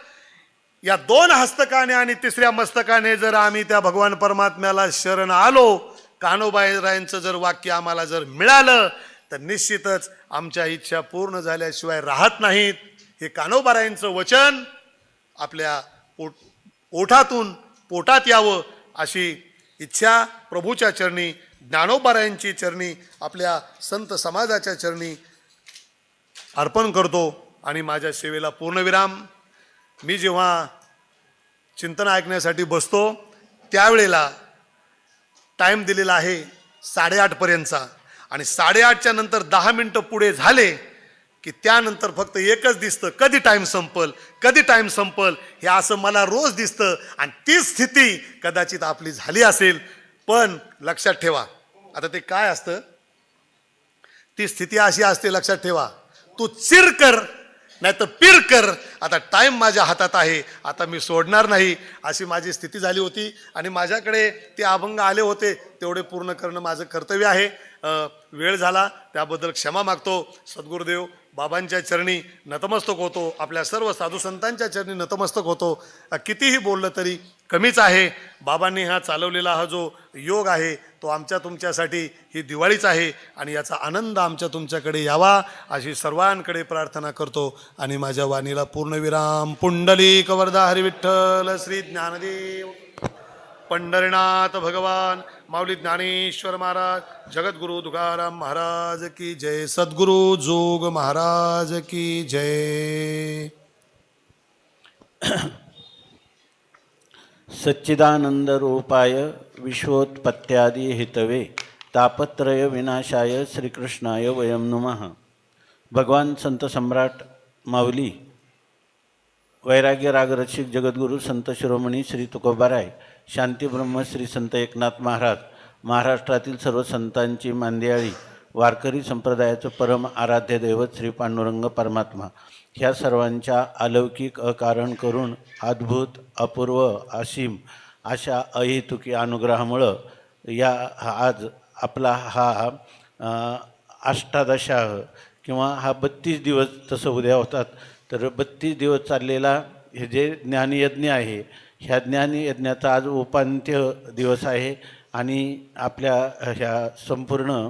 या 2 हस्तकाने आणि 3ऱ्या मस्तकाने जर आम्ही त्या भगवान परमात्म्याला शरण आलो, कान्होबारायांचं जर वाक्य आम्हाला जर मिळालं तर निश्चितच आमच्या इच्छा पूर्ण झाल्याशिवाय राहत नाहीत. हे कान्होबारायांचं वचन आपल्या ओठातून पोटात यावं अशी इच्छा प्रभूच्या चरणी, ज्ञानोबारायांची चरणी, आपल्या संत समाजाच्या चरणी अर्पण करतो. आणि माझ्या सेवेला पूर्णविराम. मी जेव्हा चिंतन ऐकण्यासाठी बसतो त्यावेळेला टाईम दिलेला आहे 8:30 पर्यंतचा. आणि 8:30च्या नंतर 10 मिनटं पुढे झाले की त्यानंतर फक्त एकच दिसतं, कधी टाईम संपल, कधी टाईम संपल, हे असं मला रोज दिसतं. आणि ती स्थिती कदाचित आपली झाली असेल. पण लक्षात ठेवा, आता ते काय असतं, ती स्थिती अशी असते, लक्षात ठेवा, तू चिर कर नाही तर पीर कर. आता टाईम माझ्या हातात आहे, आता मी सोडणार नाही, अशी माझी स्थिती झाली होती. आणि माझ्याकडे ते अभंग आले होते, तेवढे पूर्ण करणं माझं कर्तव्य आहे. वेळ झाला त्याबद्दल क्षमा मागतो. सद्गुरुदेव बाबांच्या चरणी नतमस्तक होतो, आपल्या सर्व साधू संतांच्या चरणी नतमस्तक होतो. कितीही बोललं तरी कमीच आहे. बाबांनी हा चालवलेला हा जो योग आहे तो आमच्या तुमच्यासाठी ही दिवाळीच आहे. आणि याचा आनंद आमच्या तुमच्याकडे यावा अशी सर्वांकडे प्रार्थना करतो. आणि माझ्या वाणीला पूर्णविराम. पुंडलिक वरदा हरी विठ्ठल श्री ज्ञानदेव पंढरीनाथ भगवान माऊली ज्ञानेश्वर महाराज, जगद्गुरु तुकाराम महाराज की जय. सद्गुरु जोग महाराज की जय. सच्चिदानंदरूपाय विश्वोत्पत्त्यादि हेतवे तापत्रय विनाशाय श्रीकृष्णाय वयं नमः. भगवान संत सम्राट माऊली वैराग्य रागरसिक जगद्गुरू संत शिरोमणी श्री तुकोबाराय शांतीब्रह्म श्री संत एकनाथ महाराज, महाराष्ट्रातील सर्व संतांची मांदियाळी, वारकरी संप्रदायाचं परम आराध्य दैवत श्री पांडुरंग परमात्मा ह्या सर्वांच्या अलौकिक अकारण करून अद्भुत अपूर्व असीम अशा अहेतुकी अनुग्रहामुळं आज आपला हा अष्टादशाह किंवा हा 32 दिवस तसं उद्या होतात, तर 32 दिवस चाललेला हे जे ज्ञानयज्ञ आहे, ह्या ज्ञानयज्ञाचा आज उपांत्य दिवस आहे. आणि आपल्या ह्या संपूर्ण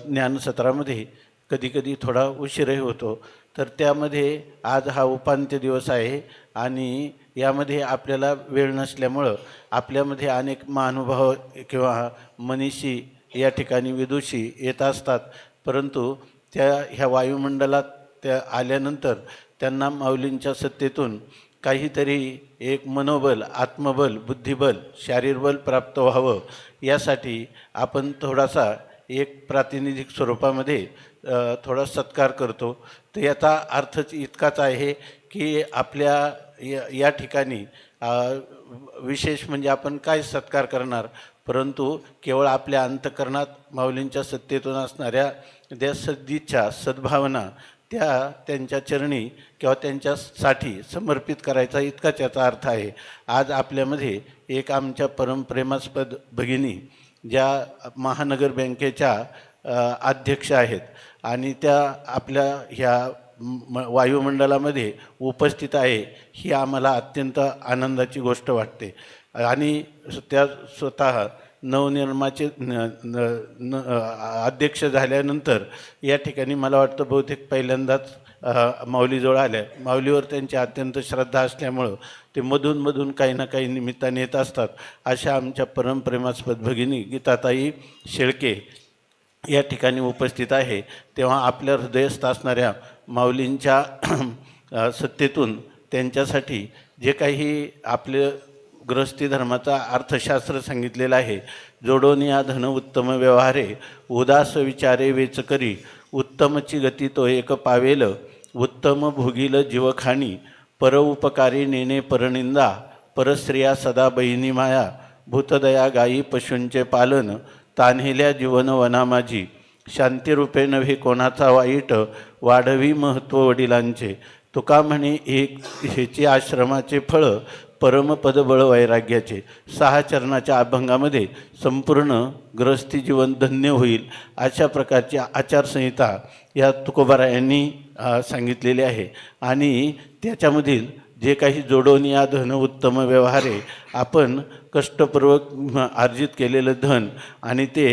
ज्ञानसत्रामध्ये कधीकधी थोडा उशीरही होतो, तर त्यामध्ये आज हा उपांत्य दिवस आहे. आणि यामध्ये आपल्याला वेळ नसल्यामुळं आपल्यामध्ये अनेक महानुभाव किंवा मनीषी या ठिकाणी विदुषी येत असतात, परंतु ह्या वायुमंडलात त्या आल्यानंतर त्यांना माऊलींच्या सत्तेतून काहीतरी एक मनोबल, आत्मबल, बुद्धिबल, शारीरबल प्राप्त व्हावं यासाठी आपण थोडासा एक प्रातिनिधिक स्वरूपामध्ये थोडा सत्कार करतो. तर याचा अर्थच इतकाच आहे की आपल्या या ठिकाणी विशेष म्हणजे आपण काय सत्कार करणार, परंतु केवळ आपल्या अंतःकरणात माऊलींच्या सत्तेतून असणाऱ्या त्या सद्दिच्छा, सद्भावना त्यांच्या चरणी किंवा त्यांच्यासाठी समर्पित करायचा इतकाच याचा अर्थ आहे. आज आपल्यामध्ये एक आमच्या परमप्रेमास्पद भगिनी ज्या महानगर बँकेच्या अध्यक्ष आहेत आणि त्या आपल्या ह्या वायुमंडलामध्ये उपस्थित आहे, ही आम्हाला अत्यंत आनंदाची गोष्ट वाटते. आणि त्या स्वतः नवनिर्माचे अध्यक्ष झाल्यानंतर या ठिकाणी मला वाटतं बहुतेक पहिल्यांदाच माऊलीजवळ आल्या. माऊलीवर त्यांची अत्यंत श्रद्धा असल्यामुळं ते मधून काही ना काही निमित्ताने येत असतात. अशा आमच्या परमप्रेमास्पद भगिनी गीताताई शेळके या ठिकाणी उपस्थित आहे. तेव्हा आपल्या हृदयस्थ असणाऱ्या माऊलींच्या सत्तेतून त्यांच्यासाठी जे काही आपले गृहस्थी धर्माचा अर्थशास्त्र सांगितलेलं आहे, जोडोनिया धन उत्तम व्यवहारे उदास विचारे वेच करी उत्तमची गती तो एक पावेल उत्तम भोगील जीवखाणी पर उपकारी नेणे परनिंदा परस्त्रिया सदा बहिणी माया भूतदया गायी पशूंचे पालन तान्हेल्या जीवन वना माझी शांतीरूपे नव्हे कोणाचा वाईट वाढवी महत्त्व वडिलांचे तुका म्हणे एक हेचे आश्रमाचे फळ परमपद बळ वैराग्याचे. 6 चरणाच्या अभंगामध्ये संपूर्ण गृहस्थी जीवन धन्य होईल अशा प्रकारची आचारसंहिता या तुकोबारायांनी सांगितलेली आहे. आणि त्याच्यामधील जे काही जोडोनिया धन उत्तम व्यवहारे आपण कष्टपूर्वक अर्जित केलेलं धन आणि ते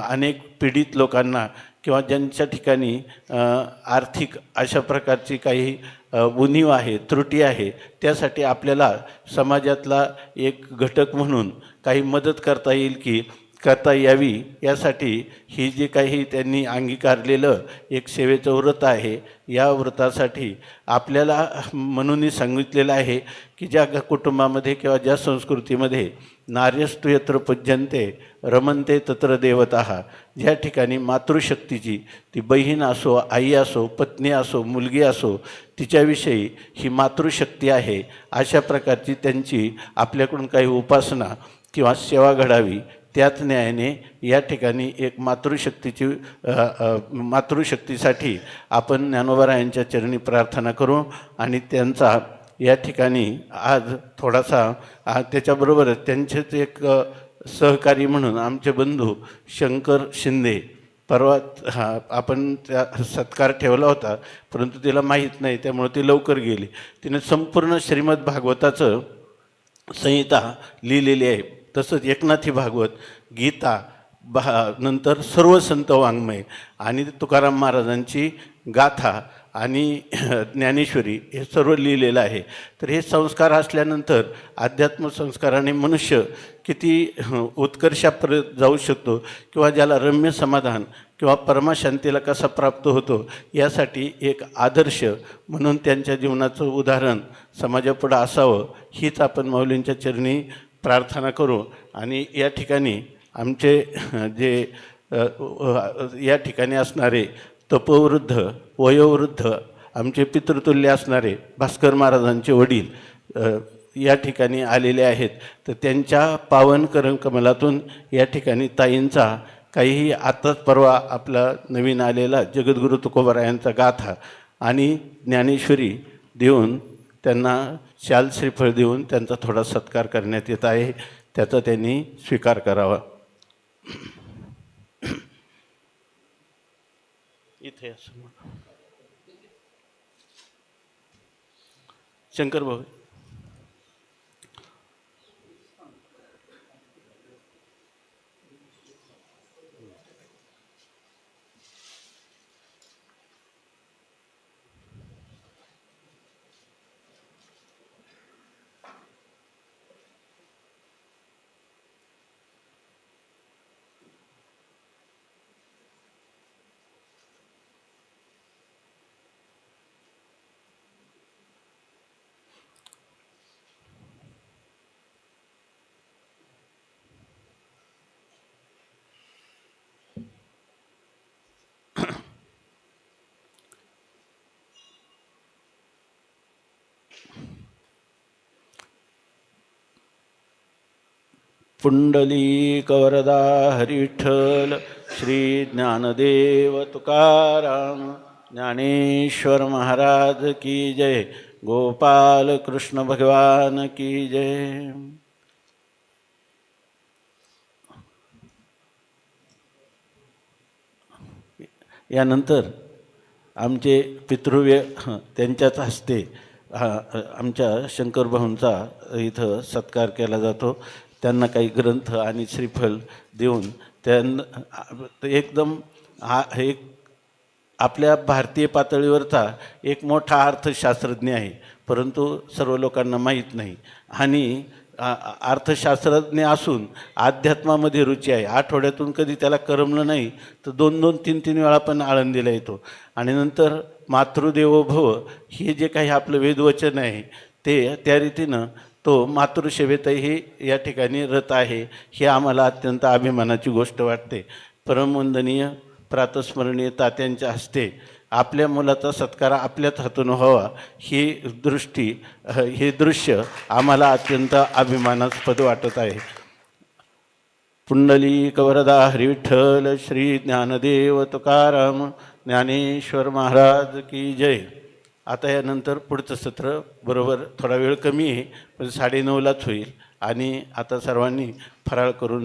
अनेक पीडित लोकांना किंवा ज्यांच्या ठिकाणी आर्थिक अशा प्रकारची काही उणीव आहे, त्रुटी आहे, त्यासाठी आपल्याला समाजातला एक घटक म्हणून काही मदत करता यावी यासाठी ही जी काही त्यांनी अंगीकारलेलं एक सेवेचं व्रत आहे, या व्रतासाठी आपल्याला म्हणूनही सांगितलेलं आहे की ज्या कुटुंबामध्ये किंवा ज्या संस्कृतीमध्ये नार्यस्तु यत्र पूज्यन्ते रमन्ते तत्र देवताः, ज्या ठिकाणी मातृशक्तीची ती बहीण असो, आई असो, पत्नी असो, मुलगी असो, तिच्याविषयी ही मातृशक्ती आहे, अशा प्रकारची त्यांची आपल्याकडून काही उपासना किंवा सेवा घडावी. त्याच न्यायाने या ठिकाणी एक मातृशक्तीसाठी आपण ज्ञानोबारायांच्या चरणी प्रार्थना करू. आणि त्यांचा या ठिकाणी आज थोडासा त्याच्याबरोबरच त्यांचेच एक सहकारी म्हणून आमचे बंधू शंकर शिंदे, परवा आपण त्या सत्कार ठेवला होता, परंतु तिला माहीत नाही, त्यामुळे ती लवकर गेली. तिने संपूर्ण श्रीमद भागवताचं संहिता लिहिलेली आहे. तसंच एकनाथी भागवत, गीता, नंतर सर्व संत वाङ्मय आणि तुकाराम महाराजांची गाथा आणि ज्ञानेश्वरी हे सर्व लिहिलेलं आहे. तर हे संस्कार असल्यानंतर अध्यात्म संस्काराने मनुष्य किती उत्कर्षापर्यंत जाऊ शकतो किंवा ज्याला रम्य समाधान किंवा परमाशांतीला कसा प्राप्त होतो यासाठी एक आदर्श म्हणून त्यांच्या जीवनाचं उदाहरण समाजापुढं असावं हीच आपण माऊलींच्या चरणी प्रार्थना करू. आणि या ठिकाणी आमचे जे या ठिकाणी असणारे तपोवृद्ध वयोवृद्ध आमचे पितृतुल्य असणारे भास्कर महाराजांचे वडील या ठिकाणी आलेले आहेत. तर त्यांच्या पावन कमलातून या ठिकाणी ताईंचा काहीही आताच परवा आपला नवीन आलेला जगद्गुरु तुकोबारायांचा गाथा आणि ज्ञानेश्वरी देऊन त्यांना शाल श्रीफळ देऊन त्यांचा थोडा सत्कार करण्यात येत आहे. त्याचा त्यांनी स्वीकार करावा. इथे शंकर भाऊ पुंडलीक वरदा हरिविठ्ठल श्री ज्ञानदेव तुकाराम ज्ञानेश्वर महाराज की जय. गोपाल कृष्ण भगवान की जय. यानंतर आमचे पितृव्य त्यांच्याच हस्ते आमच्या शंकरभाऊंचा इथं सत्कार केला जातो. त्यांना काही ग्रंथ आणि श्रीफल देऊन त्यांना एकदम एक आपल्या भारतीय पातळीवरचा एक मोठा अर्थशास्त्रज्ञ आहे, परंतु सर्व लोकांना माहीत नाही. आणि अर्थशास्त्रज्ञ असून अध्यात्मामध्ये रुची आहे. आठवड्यातून कधी त्याला करमलं नाही तर 2-2, 3-3 वेळा पण आळंदीला येतो. आणि नंतर मातृदेवो भव हे जे काही आपलं वेदवचन आहे ते त्या रीतीनं तो मातृसेवेतही या ठिकाणी रत आहे. हे आम्हाला अत्यंत अभिमानाची गोष्ट वाटते. परमवंदनीय प्रातस्मरणीय तात्यांच्या हस्ते आपल्या मुलाचा सत्कार आपल्याच हातून व्हावा हे दृश्य आम्हाला अत्यंत अभिमानास्पद वाटत आहे. पुंडलीक वरदा हरिविठ्ठल श्री ज्ञानदेव तुकाराम ज्ञानेश्वर महाराज की जय. आता यानंतर पुढचं सत्र बरोबर थोडा वेळ कमी आहे पण 9:30लाच होईल. आणि आता सर्वांनी फराळ करून